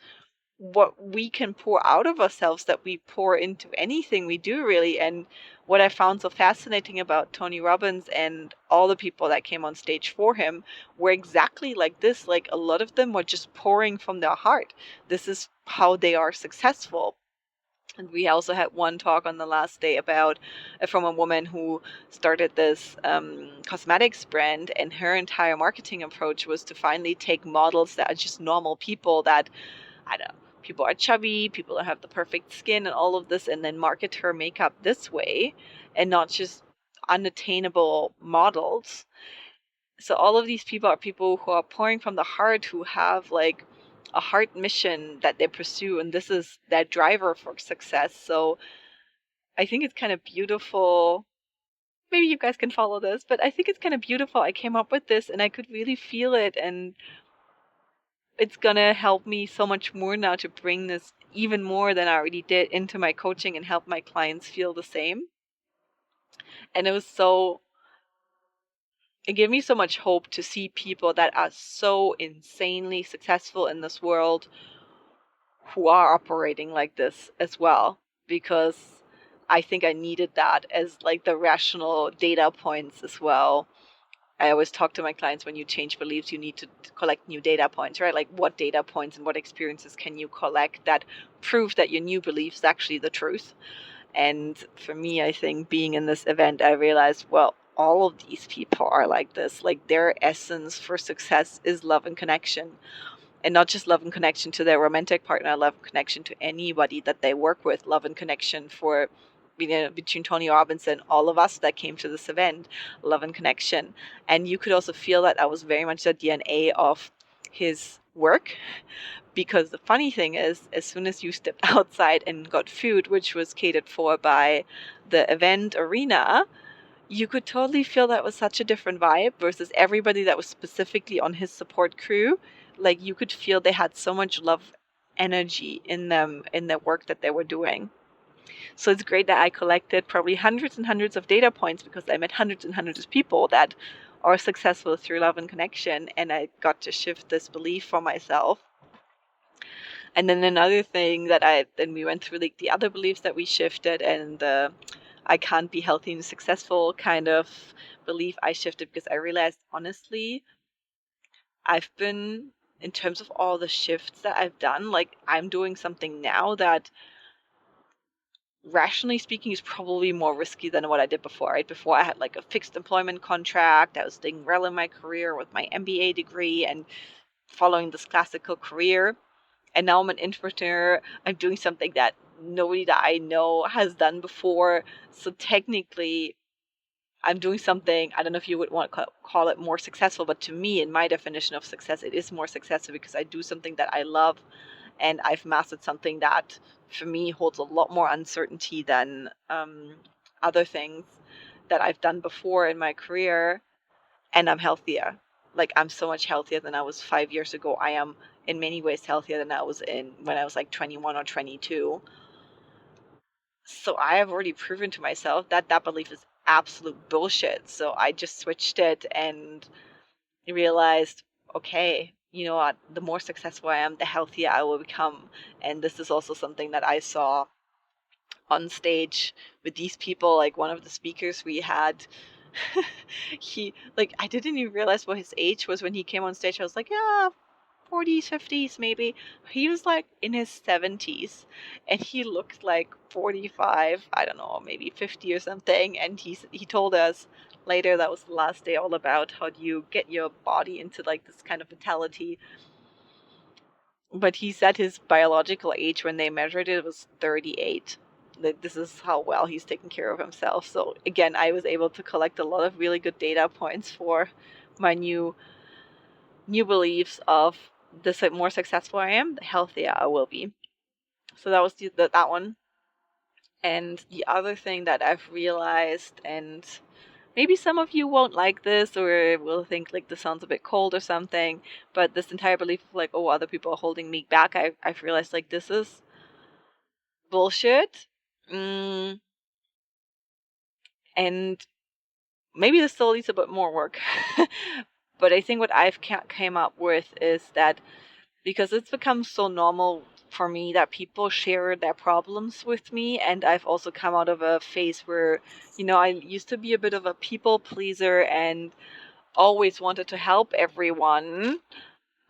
what we can pour out of ourselves that we pour into anything we do, really. And what I found so fascinating about Tony Robbins and all the people that came on stage for him were exactly like this. Like, a lot of them were just pouring from their heart. This is how they are successful. And we also had one talk on the last day about from a woman who started this cosmetics brand, and her entire marketing approach was to finally take models that are just normal people, that, I don't know, people are chubby, people don't have the perfect skin and all of this, and then market her makeup this way and not just unattainable models. So all of these people are people who are pouring from the heart, who have like a heart mission that they pursue, and this is that driver for success. So I think it's kind of beautiful. Maybe you guys can follow this, but I think it's kind of beautiful. I came up with this and I could really feel it, and it's gonna help me so much more now to bring this even more than I already did into my coaching and help my clients feel the same. And it gave me so much hope to see people that are so insanely successful in this world who are operating like this as well, because I think I needed that as like the rational data points as well. I always talk to my clients, when you change beliefs, you need to collect new data points, right? Like, what data points and what experiences can you collect that prove that your new belief is actually the truth? And for me, I think being in this event, I realized, well, all of these people are like this. Like, their essence for success is love and connection. And not just love and connection to their romantic partner, love and connection to anybody that they work with, love and connection for, you know, between Tony Robbins and all of us that came to this event, love and connection. And you could also feel that was very much the DNA of his work, because the funny thing is, as soon as you stepped outside and got food, which was catered for by the event arena, you could totally feel that was such a different vibe versus everybody that was specifically on his support crew. Like, you could feel they had so much love energy in them, in their work that they were doing. So it's great that I collected probably hundreds and hundreds of data points, because I met hundreds and hundreds of people that are successful through love and connection, and I got to shift this belief for myself. And then another thing that then we went through, like, the other beliefs that we shifted, and I can't be healthy and successful kind of belief I shifted, because I realized, honestly, I've been, in terms of all the shifts that I've done, like, I'm doing something now that, rationally speaking, is probably more risky than what I did before, right? Before, I had like a fixed employment contract. I was doing well in my career with my MBA degree and following this classical career. And now I'm an entrepreneur. I'm doing something that nobody that I know has done before. So technically, I'm doing something, I don't know if you would want to call it more successful, but to me, in my definition of success, it is more successful because I do something that I love, and I've mastered something that for me holds a lot more uncertainty than other things that I've done before in my career. And I'm healthier. Like, I'm so much healthier than I was 5 years ago. I am in many ways healthier than I was when I was like 21 or 22. So I have already proven to myself that that belief is absolute bullshit. So I just switched it and realized, okay, you know what? The more successful I am, the healthier I will become. And this is also something that I saw on stage with these people. Like, one of the speakers we had, he, like, I didn't even realize what his age was when he came on stage. I was like, yeah, 40s, 50s, maybe. He was like in his 70s, and he looked like 45, I don't know, maybe 50 or something. And he told us later, that was the last day, all about how do you get your body into like this kind of vitality. But he said his biological age when they measured it was 38. That this is how well he's taking care of himself. So again, I was able to collect a lot of really good data points for my new beliefs of, the more successful I am, the healthier I will be. So that was that one. And the other thing that I've realized, and maybe some of you won't like this or will think like this sounds a bit cold or something, but this entire belief of like, oh, other people are holding me back, I've realized like this is bullshit. Mm, and maybe this still needs a bit more work. But I think what I've came up with is that because it's become so normal for me that people share their problems with me, and I've also come out of a phase where, I used to be a bit of a people pleaser and always wanted to help everyone.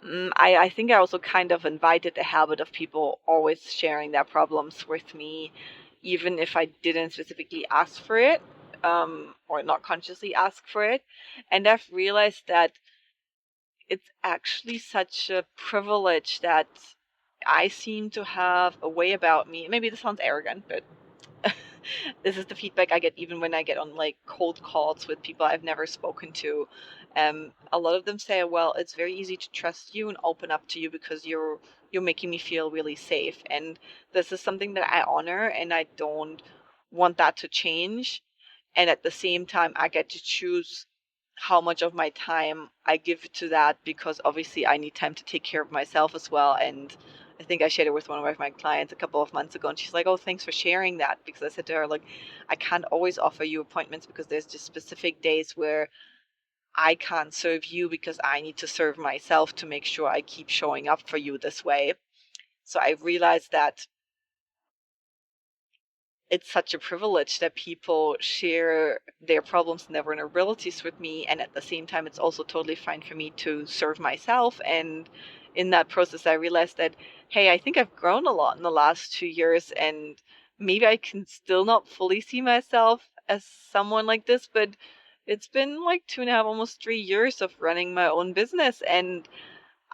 I think I also kind of invited the habit of people always sharing their problems with me, even if I didn't specifically ask for it, or not consciously ask for it. And I've realized that it's actually such a privilege that I seem to have a way about me. Maybe this sounds arrogant, but this is the feedback I get even when I get on like cold calls with people I've never spoken to. A lot of them say, "Well, it's very easy to trust you and open up to you because you're making me feel really safe." And this is something that I honor, and I don't want that to change. And at the same time, I get to choose how much of my time I give to that, because obviously I need time to take care of myself as well. And I think I shared it with one of my clients a couple of months ago, and she's like, "Oh, thanks for sharing that." Because I said to her, like, I can't always offer you appointments because there's just specific days where I can't serve you because I need to serve myself to make sure I keep showing up for you this way. So I realized that it's such a privilege that people share their problems and their vulnerabilities with me. And at the same time, it's also totally fine for me to serve myself. And in that process, I realized that, hey, I think I've grown a lot in the last 2 years. And maybe I can still not fully see myself as someone like this, but it's been like 2.5, almost 3 years of running my own business. And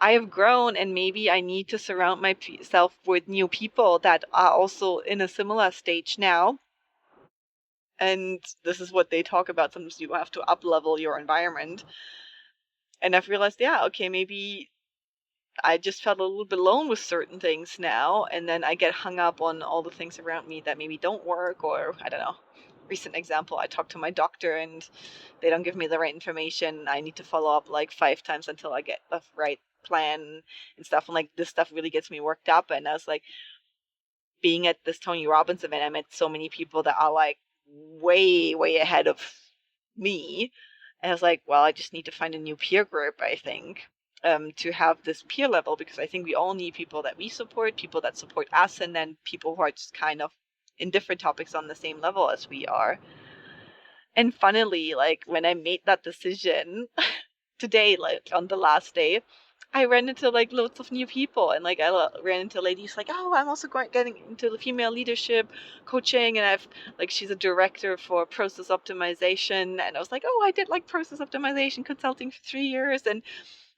I have grown, and maybe I need to surround myself with new people that are also in a similar stage now. And this is what they talk about. Sometimes you have to up level your environment. And I've realized, yeah, okay, maybe I just felt a little bit alone with certain things now. And then I get hung up on all the things around me that maybe don't work, or I don't know. Recent example, I talked to my doctor and they don't give me the right information. I need to follow up like 5 times until I get the right plan and stuff. And like this stuff really gets me worked up. And I was like, being at this Tony Robbins event, I met so many people that are like way, way ahead of me. And I was like, well, I just need to find a new peer group, I think, to have this peer level, because I think we all need people that we support, people that support us, and then people who are just kind of in different topics on the same level as we are. And funnily, like when I made that decision today, like on the last day, I ran into like loads of new people, and like I ran into ladies like, oh, I'm also getting into the female leadership coaching, and I've like, she's a director for process optimization, and I was like, oh, I did like process optimization consulting for 3 years, and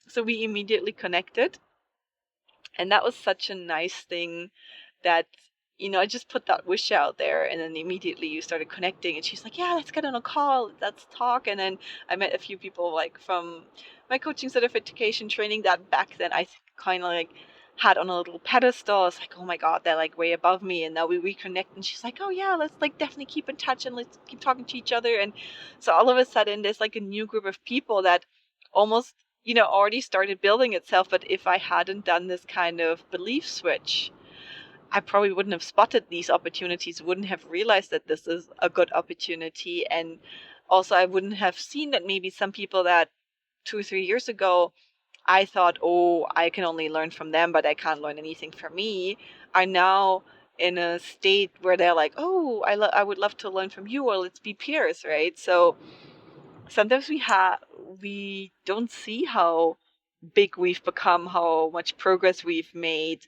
so we immediately connected, and that was such a nice thing that, I just put that wish out there, and then immediately you started connecting. And she's like, yeah, let's get on a call, let's talk. And then I met a few people like from my coaching certification training that back then I kind of like had on a little pedestal. It's like, oh my God, they're like way above me. And now we reconnect. And she's like, oh yeah, let's like definitely keep in touch and let's keep talking to each other. And so all of a sudden there's like a new group of people that almost, already started building itself. But if I hadn't done this kind of belief switch, I probably wouldn't have spotted these opportunities, wouldn't have realized that this is a good opportunity. And also, I wouldn't have seen that maybe some people that 2 or 3 years ago, I thought, oh, I can only learn from them, but I can't learn anything from me, are now in a state where they're like, oh, I would love to learn from you, or let's be peers, right? So sometimes we don't see how big we've become, how much progress we've made,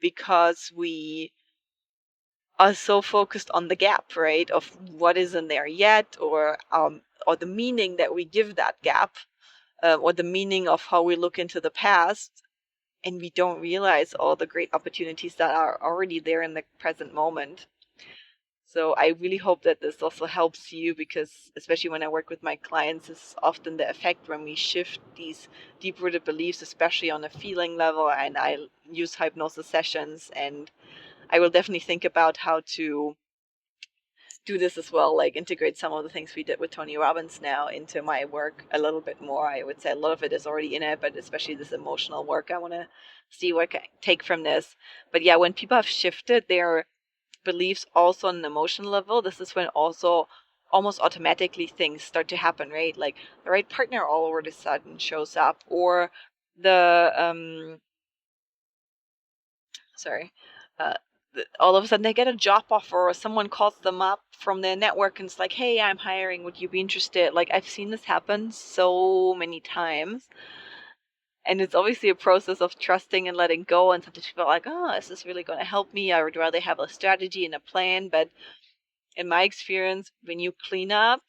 because we are so focused on the gap, right, of what isn't there yet, or the meaning that we give that gap, or the meaning of how we look into the past, and we don't realize all the great opportunities that are already there in the present moment. So I really hope that this also helps you, because especially when I work with my clients, this is often the effect when we shift these deep-rooted beliefs, especially on a feeling level. And I use hypnosis sessions, and I will definitely think about how to do this as well, like integrate some of the things we did with Tony Robbins now into my work a little bit more. I would say a lot of it is already in it, but especially this emotional work, I want to see what I can take from this. But yeah, when people have shifted their beliefs also on an emotional level, this is when also almost automatically things start to happen, right? Like the right partner all over the sudden shows up, or the sorry, uh, all of a sudden they get a job offer, or someone calls them up from their network and it's like, hey, I'm hiring, would you be interested? Like, I've seen this happen so many times. And it's obviously a process of trusting and letting go. And sometimes people are like, oh, is this really going to help me? I would rather have a strategy and a plan. But in my experience, when you clean up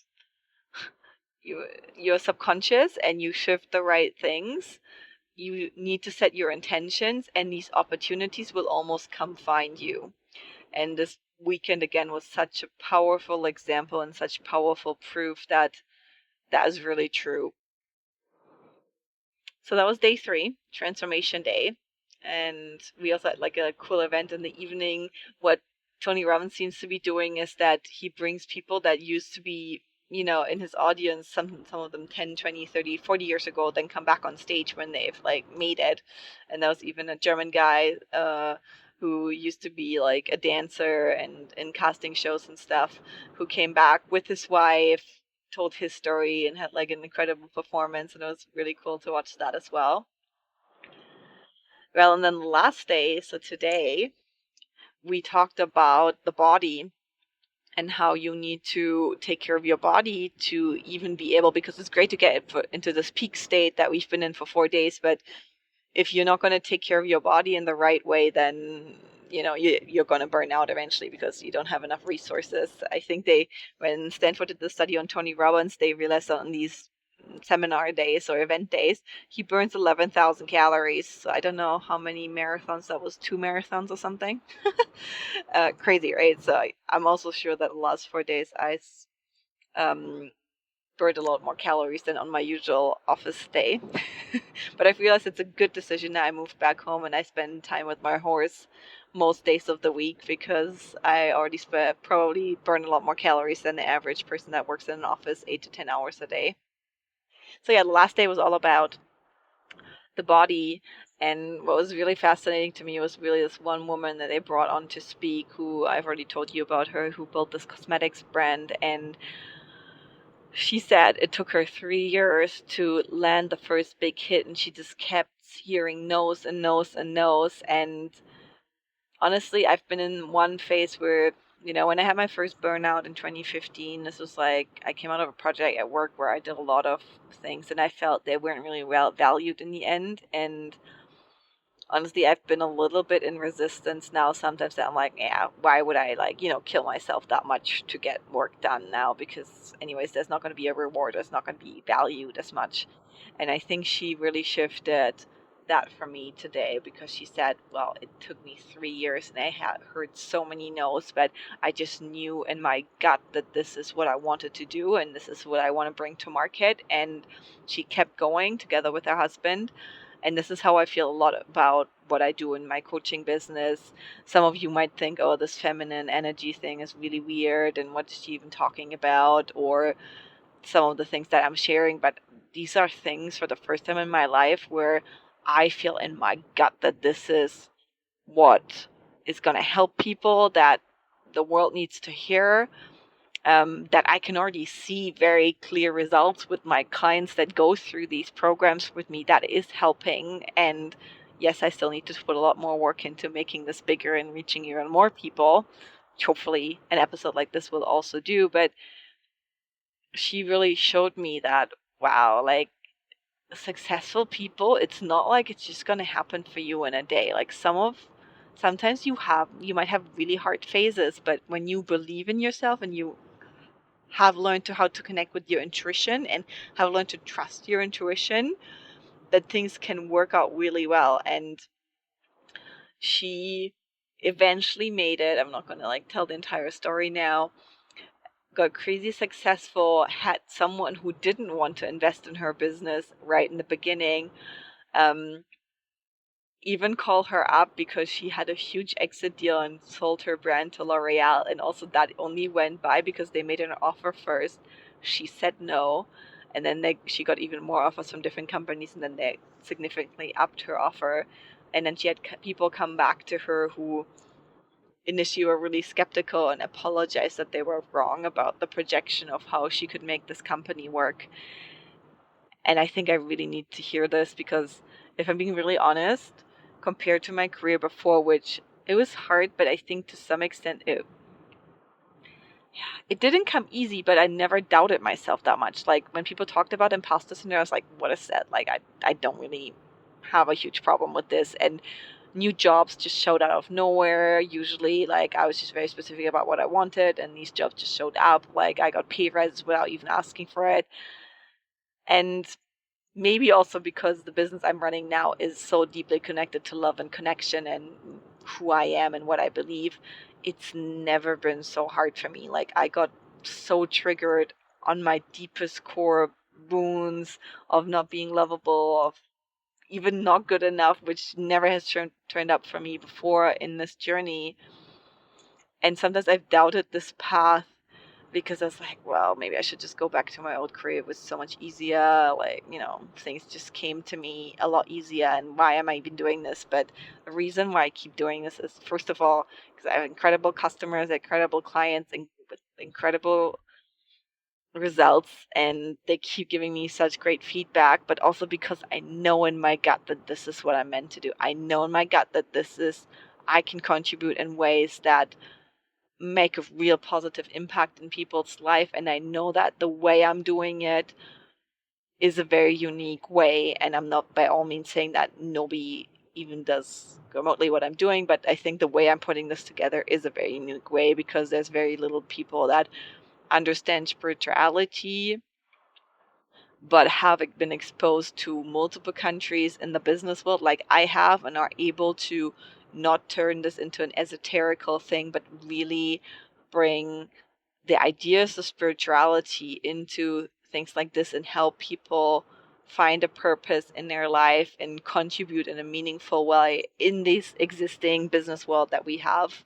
your subconscious and you shift the right things, you need to set your intentions, and these opportunities will almost come find you. And this weekend again was such a powerful example and such powerful proof that that is really true. So that was day 3, transformation day. And we also had like a cool event in the evening. What Tony Robbins seems to be doing is that he brings people that used to be, in his audience, some of them 10, 20, 30, 40 years ago, then come back on stage when they've like made it. And that was even a German guy who used to be like a dancer and in casting shows and stuff, who came back with his wife, told his story, and had like an incredible performance, and it was really cool to watch that as well. Well, and then the last day, so today, we talked about the body and how you need to take care of your body to even be able, because it's great to get into this peak state that we've been in for 4 days, but if you're not going to take care of your body in the right way, then you're going to burn out eventually because you don't have enough resources. I think when Stanford did the study on Tony Robbins, they realized on these seminar days or event days, he burns 11,000 calories. So I don't know how many marathons that was, 2 marathons or something. Crazy, right? So I'm also sure that the last 4 days I um, burned a lot more calories than on my usual office day. But I've realized it's a good decision that I moved back home and I spend time with my horse most days of the week, because I already probably burn a lot more calories than the average person that works in an office 8 to 10 hours a day. So yeah, the last day was all about the body. And what was really fascinating to me was really this one woman that they brought on to speak, who I've already told you about her, who built this cosmetics brand. And she said it took her 3 years to land the first big hit, and she just kept hearing no's and no's and no's. And honestly, I've been in one phase where, when I had my first burnout in 2015, this was like I came out of a project at work where I did a lot of things and I felt they weren't really well valued in the end. And honestly, I've been a little bit in resistance now. Sometimes that I'm like, yeah, why would I kill myself that much to get work done now? Because anyways, there's not going to be a reward. It's not going to be valued as much. And I think she really shifted that for me today, because she said, well, it took me 3 years and I had heard so many no's, but I just knew in my gut that this is what I wanted to do and this is what I want to bring to market. And she kept going together with her husband. And this is how I feel a lot about what I do in my coaching business. Some of you might think, oh, this feminine energy thing is really weird, and what is she even talking about? Or some of the things that I'm sharing. But these are things for the first time in my life where I feel in my gut that this is what is going to help people, that the world needs to hear. That I can already see very clear results with my clients that go through these programs with me, that is helping. And yes, I still need to put a lot more work into making this bigger and reaching even more people, which hopefully an episode like this will also do. But she really showed me that, wow, like successful people, it's not like it's just going to happen for you in a day. Like sometimes you might have really hard phases, but when you believe in yourself and you have learned how to connect with your intuition and have learned to trust your intuition, that things can work out really well. And she eventually made it. I'm not going to like tell the entire story now. Got crazy successful, had someone who didn't want to invest in her business right in the beginning, um, even call her up because she had a huge exit deal and sold her brand to L'Oreal. And also that only went by because they made an offer first. She said no. And then she got even more offers from different companies. And then they significantly upped her offer. And then she had people come back to her who initially were really skeptical and apologized that they were wrong about the projection of how she could make this company work. And I think I really need to hear this because if I'm being really honest, compared to my career before, which it was hard, but I think to some extent it didn't come easy, but I never doubted myself that much. Like when people talked about imposter syndrome, I was like, what is that? Like I don't really have a huge problem with this. And new jobs just showed out of nowhere. Usually, like I was just very specific about what I wanted, and these jobs just showed up. Like I got pay rises without even asking for it. And maybe also because the business I'm running now is so deeply connected to love and connection and who I am and what I believe, it's never been so hard for me. Like I got so triggered on my deepest core wounds of not being lovable, of even not good enough, which never has turned up for me before in this journey. And sometimes I've doubted this path because I was like, well, maybe I should just go back to my old career. It was so much easier. Like, things just came to me a lot easier. And why am I even doing this? But the reason why I keep doing this is, first of all, because I have incredible customers, incredible clients, and with incredible results, and they keep giving me such great feedback. But also because I know in my gut that this is what I'm meant to do. I know in my gut that I can contribute in ways that make a real positive impact in people's life, and I know that the way I'm doing it is a very unique way, and I'm not by all means saying that nobody even does remotely what I'm doing, but I think the way I'm putting this together is a very unique way because there's very little people that understand spirituality but have been exposed to multiple countries in the business world like I have, and are able to not turn this into an esoterical thing but really bring the ideas of spirituality into things like this and help people find a purpose in their life and contribute in a meaningful way in this existing business world that we have.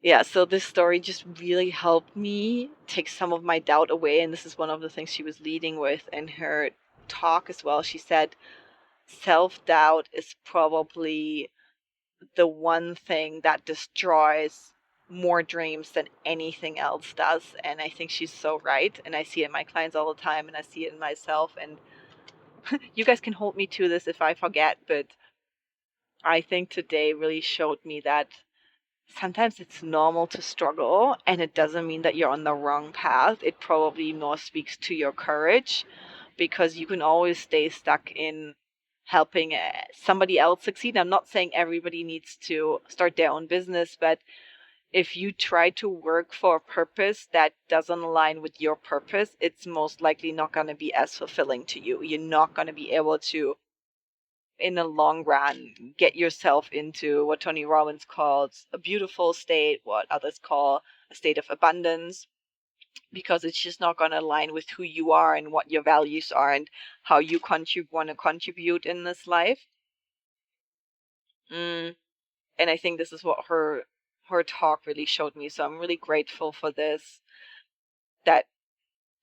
Yeah, so this story just really helped me take some of my doubt away. And this is one of the things she was leading with in her talk as well. She said self doubt is probably the one thing that destroys more dreams than anything else does. And I think she's so right. And I see it in my clients all the time, and I see it in myself. And you guys can hold me to this if I forget, but I think today really showed me that sometimes it's normal to struggle, and it doesn't mean that you're on the wrong path. It probably more speaks to your courage, because you can always stay stuck in helping somebody else succeed. I'm not saying everybody needs to start their own business, but if you try to work for a purpose that doesn't align with your purpose, it's most likely not going to be as fulfilling to you. You're not going to be able to, in the long run, get yourself into what Tony Robbins calls a beautiful state, what others call a state of abundance, because it's just not going to align with who you are and what your values are and how you want to contribute in this life. And I think this is what her talk really showed me. So I'm really grateful for this, that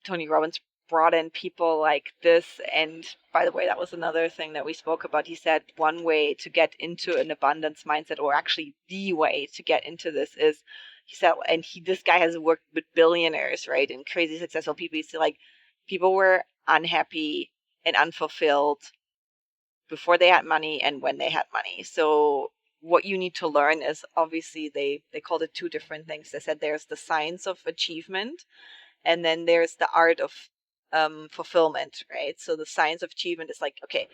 Tony Robbins brought in people like this. And by the way, that was another thing that we spoke about. He said one way to get into an abundance mindset, or actually the way to get into this, is, he said, and this guy has worked with billionaires, right, and crazy successful people. He said, like, people were unhappy and unfulfilled before they had money and when they had money. So what you need to learn is, obviously, they called it two different things. They said there's the science of achievement, and then there's the art of fulfillment, right? So the science of achievement is like, okay,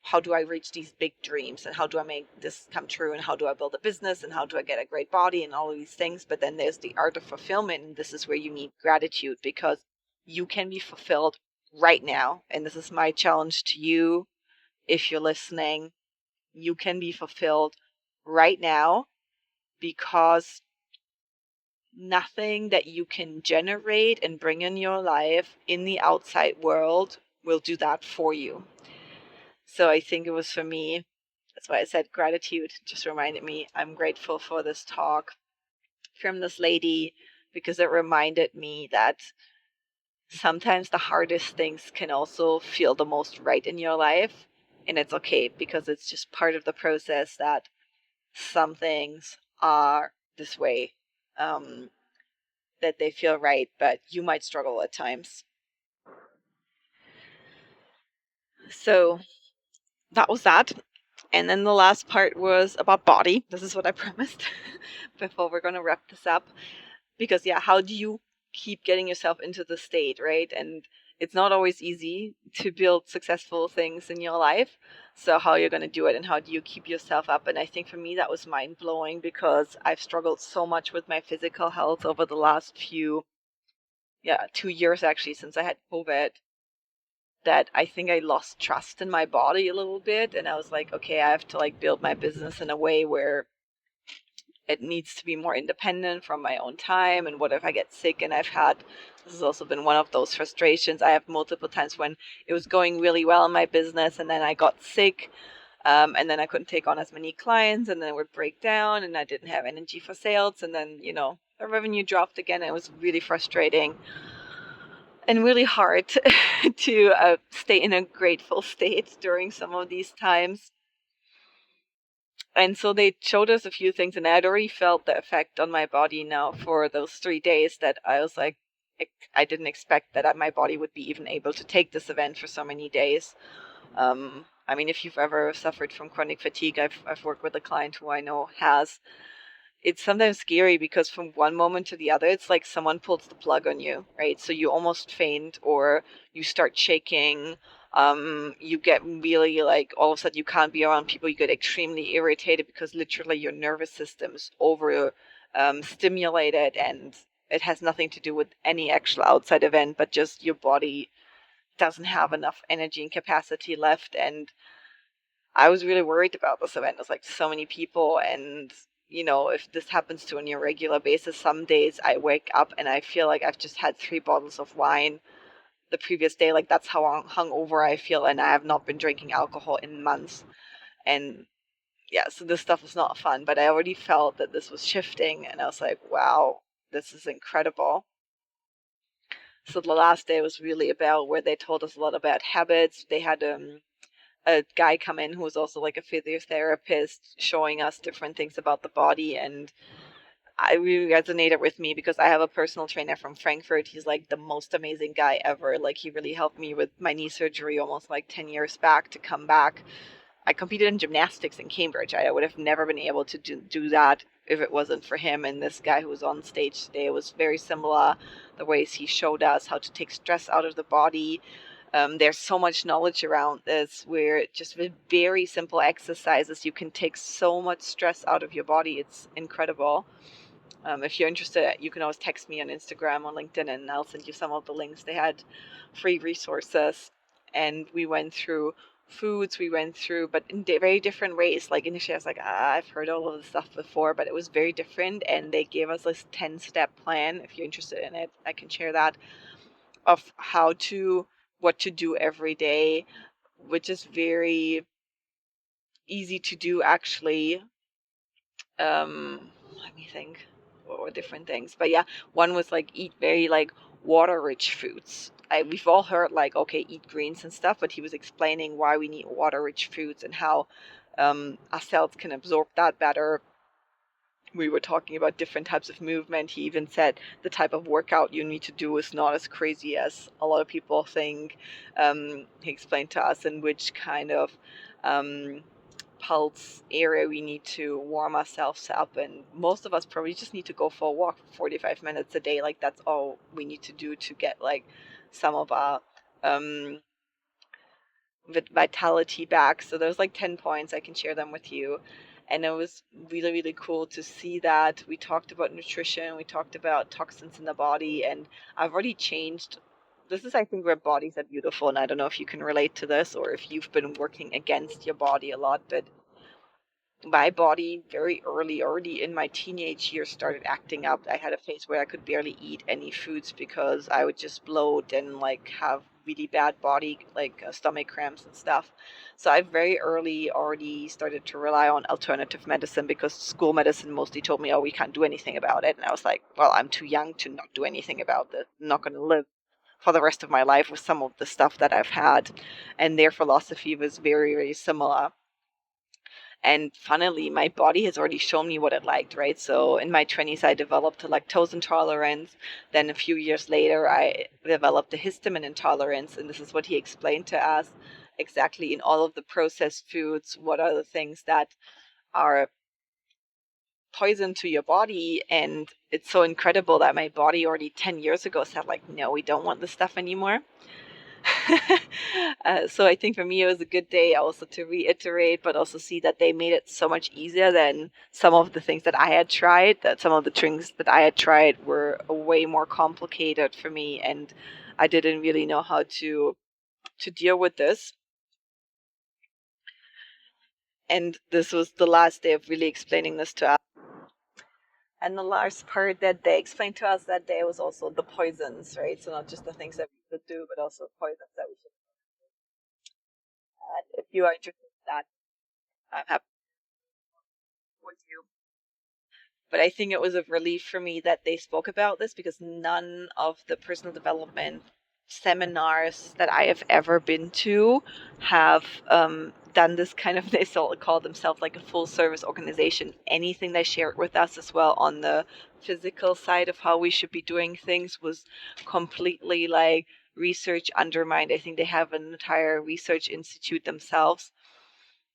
how do I reach these big dreams, and how do I make this come true, and how do I build a business, and how do I get a great body, and all of these things. But then there's the art of fulfillment, and this is where you need gratitude, because you can be fulfilled right now. And this is my challenge to you, if you're listening. You can be fulfilled right now, because nothing that you can generate and bring in your life in the outside world will do that for you. So I think it was for me, that's why I said gratitude just reminded me I'm grateful for this talk from this lady, because it reminded me that sometimes the hardest things can also feel the most right in your life. And it's okay, because it's just part of the process that some things are this way, um, that they feel right, but you might struggle at times. So that was that. And then the last part was about body. This is what I promised before we're going to wrap this up. Because, yeah, how do you keep getting yourself into the state, right? And it's not always easy to build successful things in your life. So, how you're going to do it, and how do you keep yourself up? And I think for me, that was mind blowing, because I've struggled so much with my physical health over the last 2 years actually, since I had COVID, that I think I lost trust in my body a little bit. And I was like, okay, I have to like build my business in a way where it needs to be more independent from my own time. And what if I get sick? And this has also been one of those frustrations. I have multiple times when it was going really well in my business, and then I got sick, and then I couldn't take on as many clients, and then it would break down, and I didn't have energy for sales. And then, the revenue dropped again. And it was really frustrating and really hard to stay in a grateful state during some of these times. And so they showed us a few things, and I had already felt the effect on my body now for those 3 days, that I was like, I didn't expect that my body would be even able to take this event for so many days. I mean, if you've ever suffered from chronic fatigue, I've worked with a client who I know has. It's sometimes scary, because from one moment to the other, it's like someone pulls the plug on you, right? So you almost faint, or you start shaking. You get really, like, all of a sudden you can't be around people. You get extremely irritated, because literally your nervous system's over stimulated, and it has nothing to do with any actual outside event, but just your body doesn't have enough energy and capacity left. And I was really worried about this event. There's like so many people, and if this happens to on a regular basis, some days I wake up and I feel like I've just had 3 bottles of wine the previous day. Like, that's how hungover I feel, and I have not been drinking alcohol in months. And yeah, so this stuff was not fun, but I already felt that this was shifting, and I was like, wow, this is incredible. So the last day was really about where they told us a lot about habits. They had a guy come in who was also like a physiotherapist, showing us different things about the body. And I really resonated with me, because I have a personal trainer from Frankfurt. He's like the most amazing guy ever. Like, he really helped me with my knee surgery almost like 10 years back to come back. I competed in gymnastics in Cambridge. I would have never been able to do that if it wasn't for him. And this guy who was on stage today was very similar. The ways he showed us how to take stress out of the body. There's so much knowledge around this, where just with very simple exercises, you can take so much stress out of your body. It's incredible. If you're interested, you can always text me on Instagram or LinkedIn, and I'll send you some of the links. They had free resources, and we went through foods, but in very different ways. Like, initially I was like, I've heard all of this stuff before, but it was very different. And they gave us this 10-step plan. If you're interested in it, I can share that, of what to do every day, which is very easy to do, actually. Let me think. What were different things? But yeah, one was like, eat very like water-rich foods. We've all heard like, okay, eat greens and stuff, but he was explaining why we need water-rich foods, and how our cells can absorb that better. We were talking about different types of movement. He even said the type of workout you need to do is not as crazy as a lot of people think. He explained to us in which kind of pulse area we need to warm ourselves up, and most of us probably just need to go for a walk for 45 minutes a day. Like, that's all we need to do to get like some of our vitality back. So there's like 10 points. I can share them with you. And it was really, really cool to see that. We talked about nutrition, we talked about toxins in the body, and I've already changed. This is, I think, where bodies are beautiful, and I don't know if you can relate to this, or if you've been working against your body a lot, but my body very early, already in my teenage years, started acting up. I had a phase where I could barely eat any foods because I would just bloat and like have really bad body, like stomach cramps and stuff. So I very early already started to rely on alternative medicine because school medicine mostly told me, oh, we can't do anything about it. And I was like, well, I'm too young to not do anything about this. I'm not going to live for the rest of my life with some of the stuff that I've had. And their philosophy was very, very similar. And funnily, my body has already shown me what it liked, right? So in my 20s, I developed a lactose intolerance. Then a few years later, I developed a histamine intolerance. And this is what he explained to us exactly in all of the processed foods. What are the things that are poison to your body? And it's so incredible that my body already 10 years ago said, like, no, we don't want this stuff anymore. So I think for me it was a good day also to reiterate, but also see that they made it so much easier than some of the things that I had tried. That some of the drinks that I had tried were way more complicated for me, and I didn't really know how to deal with this. And this was the last day of really explaining this to us. And the last part that they explained to us that day was also the poisons, right? So not just the things that we could do, but also poisons that we should. If you are interested in that, I'm happy with you. But I think it was a relief for me that they spoke about this because none of the personal development seminars that I have ever been to have done this kind of, they still call themselves like a full service organization. Anything they shared with us as well on the physical side of how we should be doing things was completely like research undermined. I think they have an entire research institute themselves.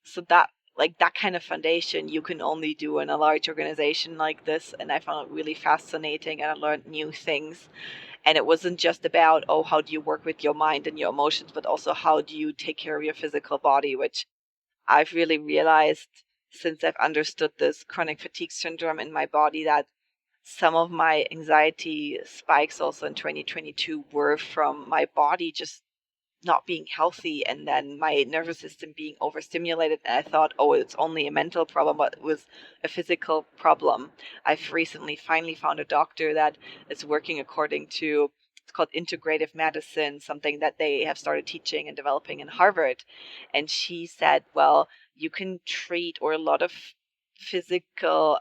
So that, like, that kind of foundation you can only do in a large organization like this, and I found it really fascinating, and I learned new things. And it wasn't just about, oh, how do you work with your mind and your emotions, but also how do you take care of your physical body, which I've really realized since I've understood this chronic fatigue syndrome in my body, that some of my anxiety spikes also in 2022 were from my body just not being healthy, and then my nervous system being overstimulated, and I thought, oh, it's only a mental problem, but it was a physical problem. I've recently finally found a doctor that is working according to, it's called integrative medicine, something that they have started teaching and developing in Harvard. And she said, well, you can treat, or a lot of physical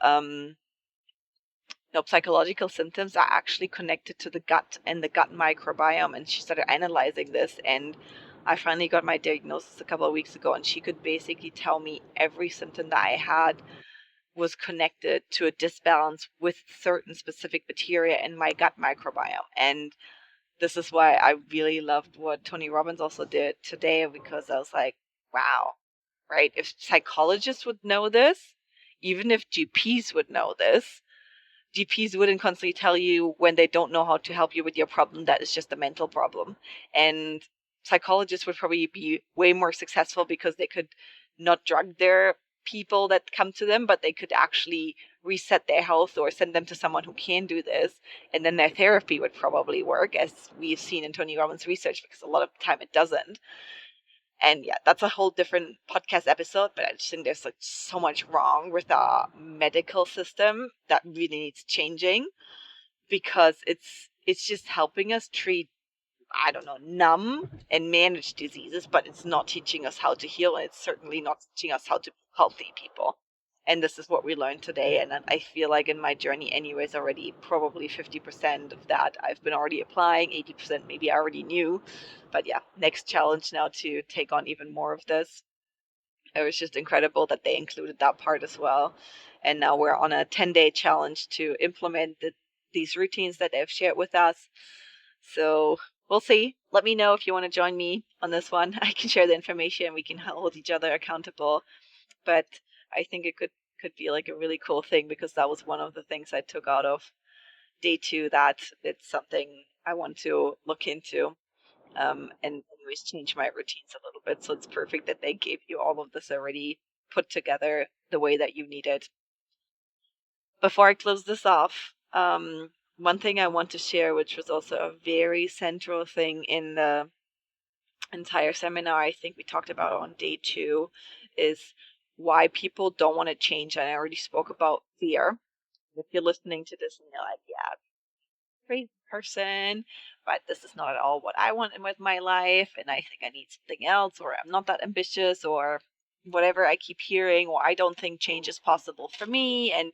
psychological symptoms are actually connected to the gut and the gut microbiome. And she started analyzing this, and I finally got my diagnosis a couple of weeks ago, and she could basically tell me every symptom that I had was connected to a disbalance with certain specific bacteria in my gut microbiome. And this is why I really loved what Tony Robbins also did today, because I was like, wow, right? If psychologists would know this, even if GPs would know this, GPs wouldn't constantly tell you when they don't know how to help you with your problem that is just a mental problem. And psychologists would probably be way more successful because they could not drug their people that come to them, but they could actually reset their health or send them to someone who can do this. And then their therapy would probably work, as we've seen in Tony Robbins' research, because a lot of the time it doesn't. And yeah, that's a whole different podcast episode, but I just think there's like so much wrong with our medical system that really needs changing, because it's just helping us treat, I don't know, numb and manage diseases, but it's not teaching us how to heal, and it's certainly not teaching us how to be healthy people. And this is what we learned today. And I feel like in my journey, anyways, already probably 50% of that I've been already applying, 80% maybe I already knew. But yeah, next challenge now to take on even more of this. It was just incredible that they included that part as well. And now we're on a 10-day challenge to implement these routines that they've shared with us. So we'll see. Let me know if you want to join me on this one. I can share the information. We can hold each other accountable. But I think it could be like a really cool thing, because that was one of the things I took out of day 2, that it's something I want to look into, and anyways change my routines a little bit. So it's perfect that they gave you all of this already put together the way that you need it. Before I close this off, one thing I want to share, which was also a very central thing in the entire seminar, I think we talked about on day 2, is why people don't want to change. And I already spoke about fear. If you're listening to this and you're like, yeah, crazy person, but this is not at all what I want with my life, and I think I need something else, or I'm not that ambitious, or whatever I keep hearing, or I don't think change is possible for me, and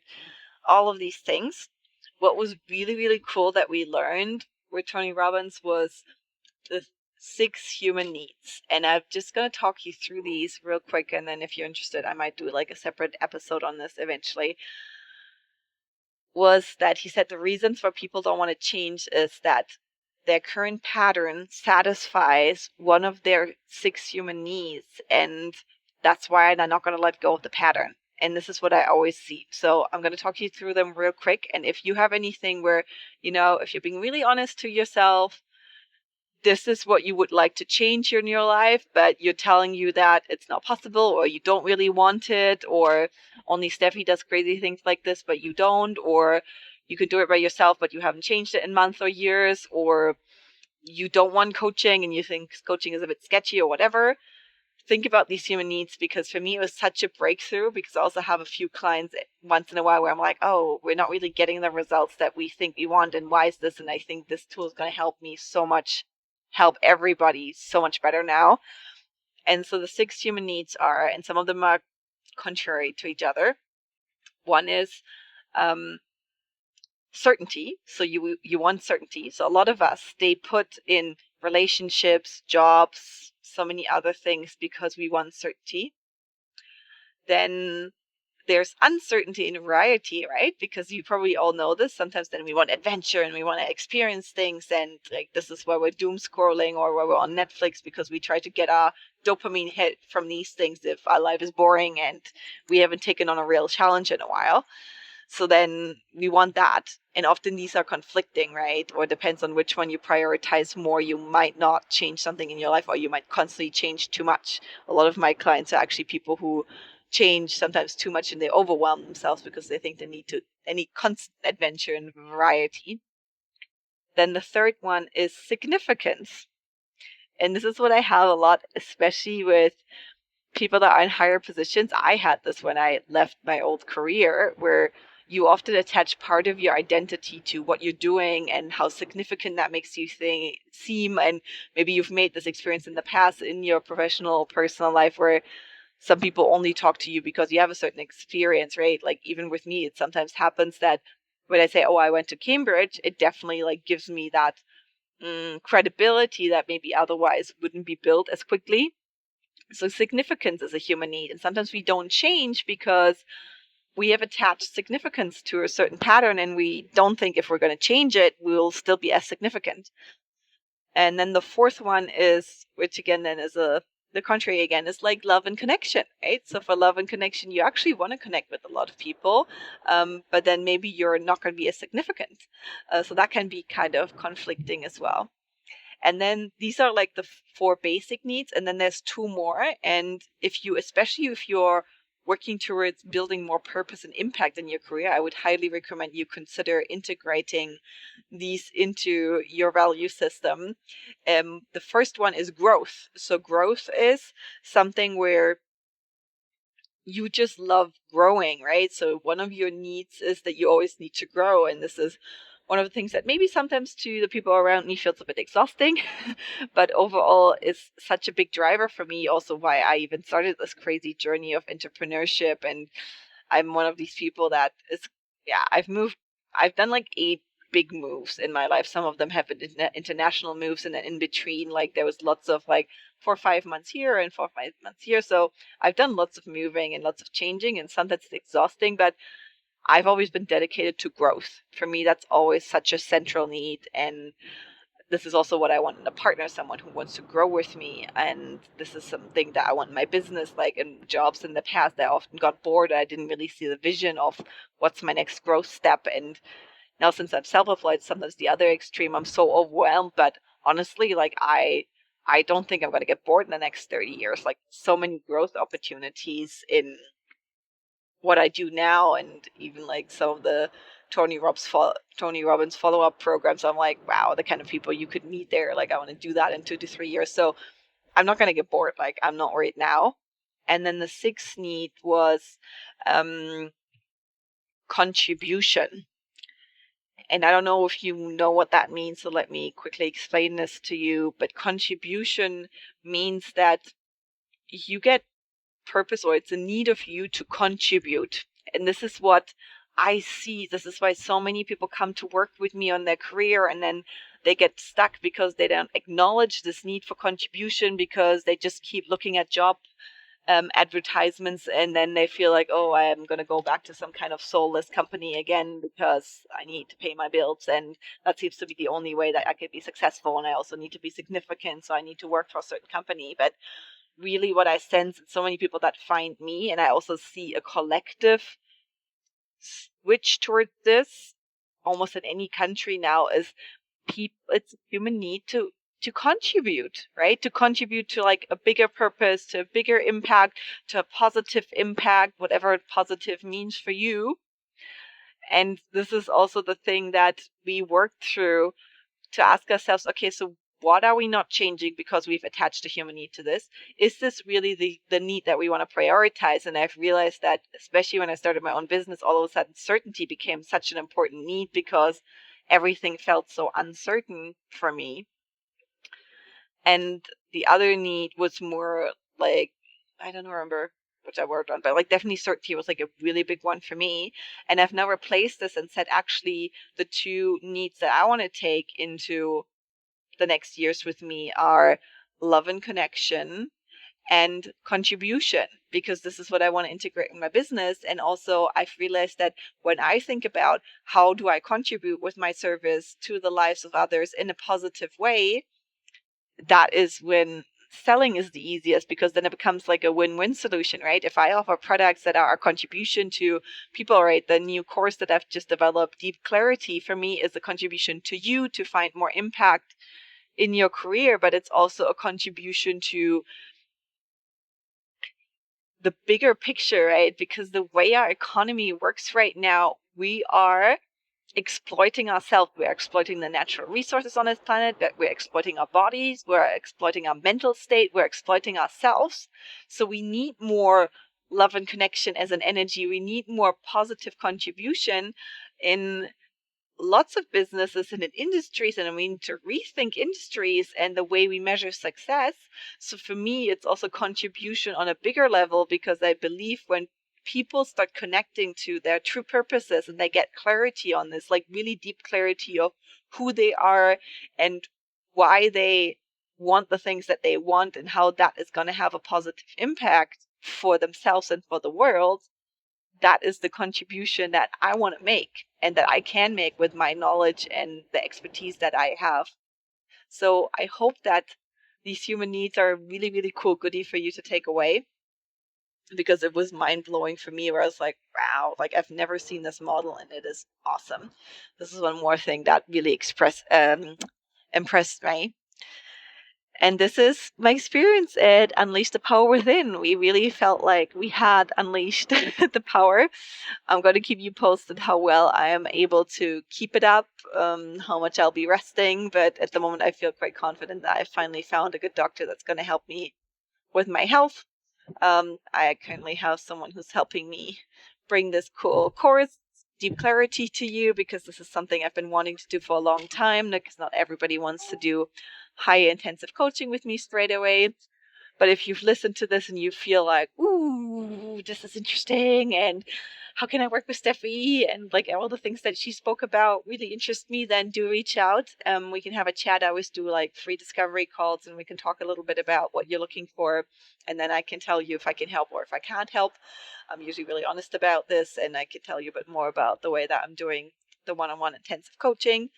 all of these things. What was really, really cool that we learned with Tony Robbins was the 6 human needs. And I'm just going to talk you through these real quick. And then if you're interested, I might do like a separate episode on this eventually. Was that he said the reasons why people don't want to change is that their current pattern satisfies one of their 6 human needs. And that's why they're not going to let go of the pattern. And this is what I always see. So I'm going to talk you through them real quick. And if you have anything where, if you're being really honest to yourself, this is what you would like to change in your life, but you're telling you that it's not possible, or you don't really want it, or only Steffi does crazy things like this, but you don't, or you could do it by yourself, but you haven't changed it in months or years, or you don't want coaching and you think coaching is a bit sketchy or whatever. Think about these human needs, because for me it was such a breakthrough, because I also have a few clients once in a while where I'm like, oh, we're not really getting the results that we think we want, and why is this? And I think this tool is going to help me so much, help everybody so much better now. And so the 6 human needs are, and some of them are contrary to each other. One is certainty. So you want certainty. So a lot of us, they put in relationships, jobs, so many other things because we want certainty. Then there's uncertainty in variety, right? Because you probably all know this. Sometimes then we want adventure and we want to experience things, and like this is where we're doom scrolling or where we're on Netflix, because we try to get our dopamine hit from these things if our life is boring and we haven't taken on a real challenge in a while. So then we want that. And often these are conflicting, right? Or depends on which one you prioritize more. You might not change something in your life, or you might constantly change too much. A lot of my clients are actually people who change sometimes too much, and they overwhelm themselves because they think they need constant adventure and variety. Then the third one is significance. And this is what I have a lot, especially with people that are in higher positions. I had this when I left my old career, where you often attach part of your identity to what you're doing and how significant that makes you seem. And maybe you've made this experience in the past in your professional, personal life, where some people only talk to you because you have a certain experience, right? Like even with me, it sometimes happens that when I say, oh, I went to Cambridge, it definitely like gives me that credibility that maybe otherwise wouldn't be built as quickly. So significance is a human need. And sometimes we don't change because we have attached significance to a certain pattern, and we don't think if we're going to change it, we'll still be as significant. And then the fourth one is, which again then is the contrary again, is like love and connection, right? So for love and connection, you actually want to connect with a lot of people, but then maybe you're not going to be as significant. So that can be kind of conflicting as well. And then these are like the 4 basic needs. And then there's 2 more. And especially if you're working towards building more purpose and impact in your career, I would highly recommend you consider integrating these into your value system. The first one is growth. So growth is something where you just love growing, right? So one of your needs is that you always need to grow. And this is one of the things that maybe sometimes to the people around me feels a bit exhausting, but overall is such a big driver for me. Also why I even started this crazy journey of entrepreneurship. And I'm one of these people that is, I've done like 8 big moves in my life. Some of them have been international moves, and then in between, like there was lots of like 4 or 5 months here and 4 or 5 months here. So I've done lots of moving and lots of changing, and sometimes it's exhausting, but I've always been dedicated to growth. For me, that's always such a central need. And this is also what I want in a partner, someone who wants to grow with me. And this is something that I want in my business. Like in jobs in the past, I often got bored. I didn't really see the vision of what's my next growth step. And now since I'm self-employed, sometimes the other extreme, I'm so overwhelmed. But honestly, like I don't think I'm going to get bored in the next 30 years. Like so many growth opportunities in what I do now, and even like some of the Tony Robbins follow-up programs. I'm like, wow, the kind of people you could meet there. Like I want to do that in 2 to 3 years. So I'm not going to get bored. Like I'm not worried now. And then the sixth need was contribution. And I don't know if you know what that means, so let me quickly explain this to you. But contribution means that you get purpose, or it's a need of you to contribute. And this is what I see. This is why so many people come to work with me on their career, and then they get stuck because they don't acknowledge this need for contribution, because they just keep looking at job advertisements, and then they feel like, oh, I am going to go back to some kind of soulless company again because I need to pay my bills, and that seems to be the only way that I could be successful, and I also need to be significant, so I need to work for a certain company. But really what I sense in so many people that find me, and I also see a collective switch towards this almost in any country now, is it's a human need to contribute, right? To contribute to like a bigger purpose, to a bigger impact, to a positive impact, whatever positive means for you. And this is also the thing that we work through to ask ourselves, okay, so what are we not changing because we've attached a human need to this? Is this really the need that we want to prioritize? And I've realized that, especially when I started my own business, all of a sudden certainty became such an important need because everything felt so uncertain for me. And the other need was more like, I don't remember which I worked on, but like definitely certainty was like a really big one for me. And I've now replaced this and said, actually, the two needs that I want to take into the next years with me are love and connection and contribution, because this is what I want to integrate in my business. And also I've realized that when I think about how do I contribute with my service to the lives of others in a positive way, that is when selling is the easiest, because then it becomes like a win-win solution, right? If I offer products that are a contribution to people, right? The new course that I've just developed, Deep Clarity, for me is a contribution to you to find more impact in your career, but it's also a contribution to the bigger picture, right? Because the way our economy works right now, we are exploiting ourselves. We're exploiting the natural resources on this planet, that we're exploiting our bodies, we're exploiting our mental state, we're exploiting ourselves. So we need more love and connection as an energy. We need more positive contribution in lots of businesses and in industries, and we need to rethink industries and the way we measure success. So for me, it's also contribution on a bigger level, because I believe when people start connecting to their true purposes and they get clarity on this, like really deep clarity of who they are and why they want the things that they want and how that is going to have a positive impact for themselves and for the world, that is the contribution that I want to make and that I can make with my knowledge and the expertise that I have. So I hope that these human needs are a really, really cool goodie for you to take away, because it was mind blowing for me, where I was like, wow, like I've never seen this model and it is awesome. This is one more thing that really impressed me. And this is my experience at Unleash the Power Within. We really felt like we had unleashed the power. I'm going to keep you posted how well I am able to keep it up, how much I'll be resting. But at the moment, I feel quite confident that I finally found a good doctor that's going to help me with my health. I currently have someone who's helping me bring this cool course, Deep Clarity, to you, because this is something I've been wanting to do for a long time, because not everybody wants to do high intensive coaching with me straight away. But if you've listened to this and you feel like, ooh, this is interesting, and how can I work with Steffi, and like all the things that she spoke about really interest me, then do reach out. We can have a chat. I always do like free discovery calls, and we can talk a little bit about what you're looking for. And then I can tell you if I can help or if I can't help. I'm usually really honest about this, and I can tell you a bit more about the way that I'm doing the one-on-one intensive coaching.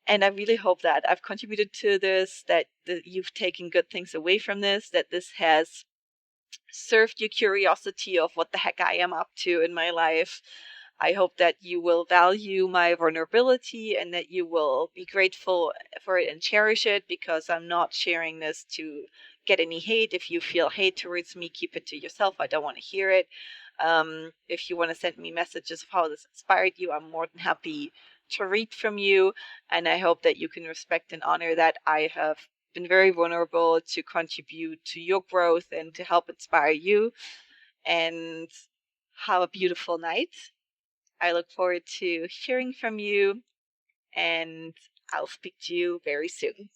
And I really hope that I've contributed to this, that you've taken good things away from this, that this has served your curiosity of what the heck I am up to in my life. I hope that you will value my vulnerability and that you will be grateful for it and cherish it, because I'm not sharing this to get any hate. If you feel hate towards me, keep it to yourself. I don't want to hear it. If you want to send me messages of how this inspired you, I'm more than happy to read from you. And I hope that you can respect and honor that I have been very vulnerable to contribute to your growth and to help inspire you. And have a beautiful night. I look forward to hearing from you, and I'll speak to you very soon.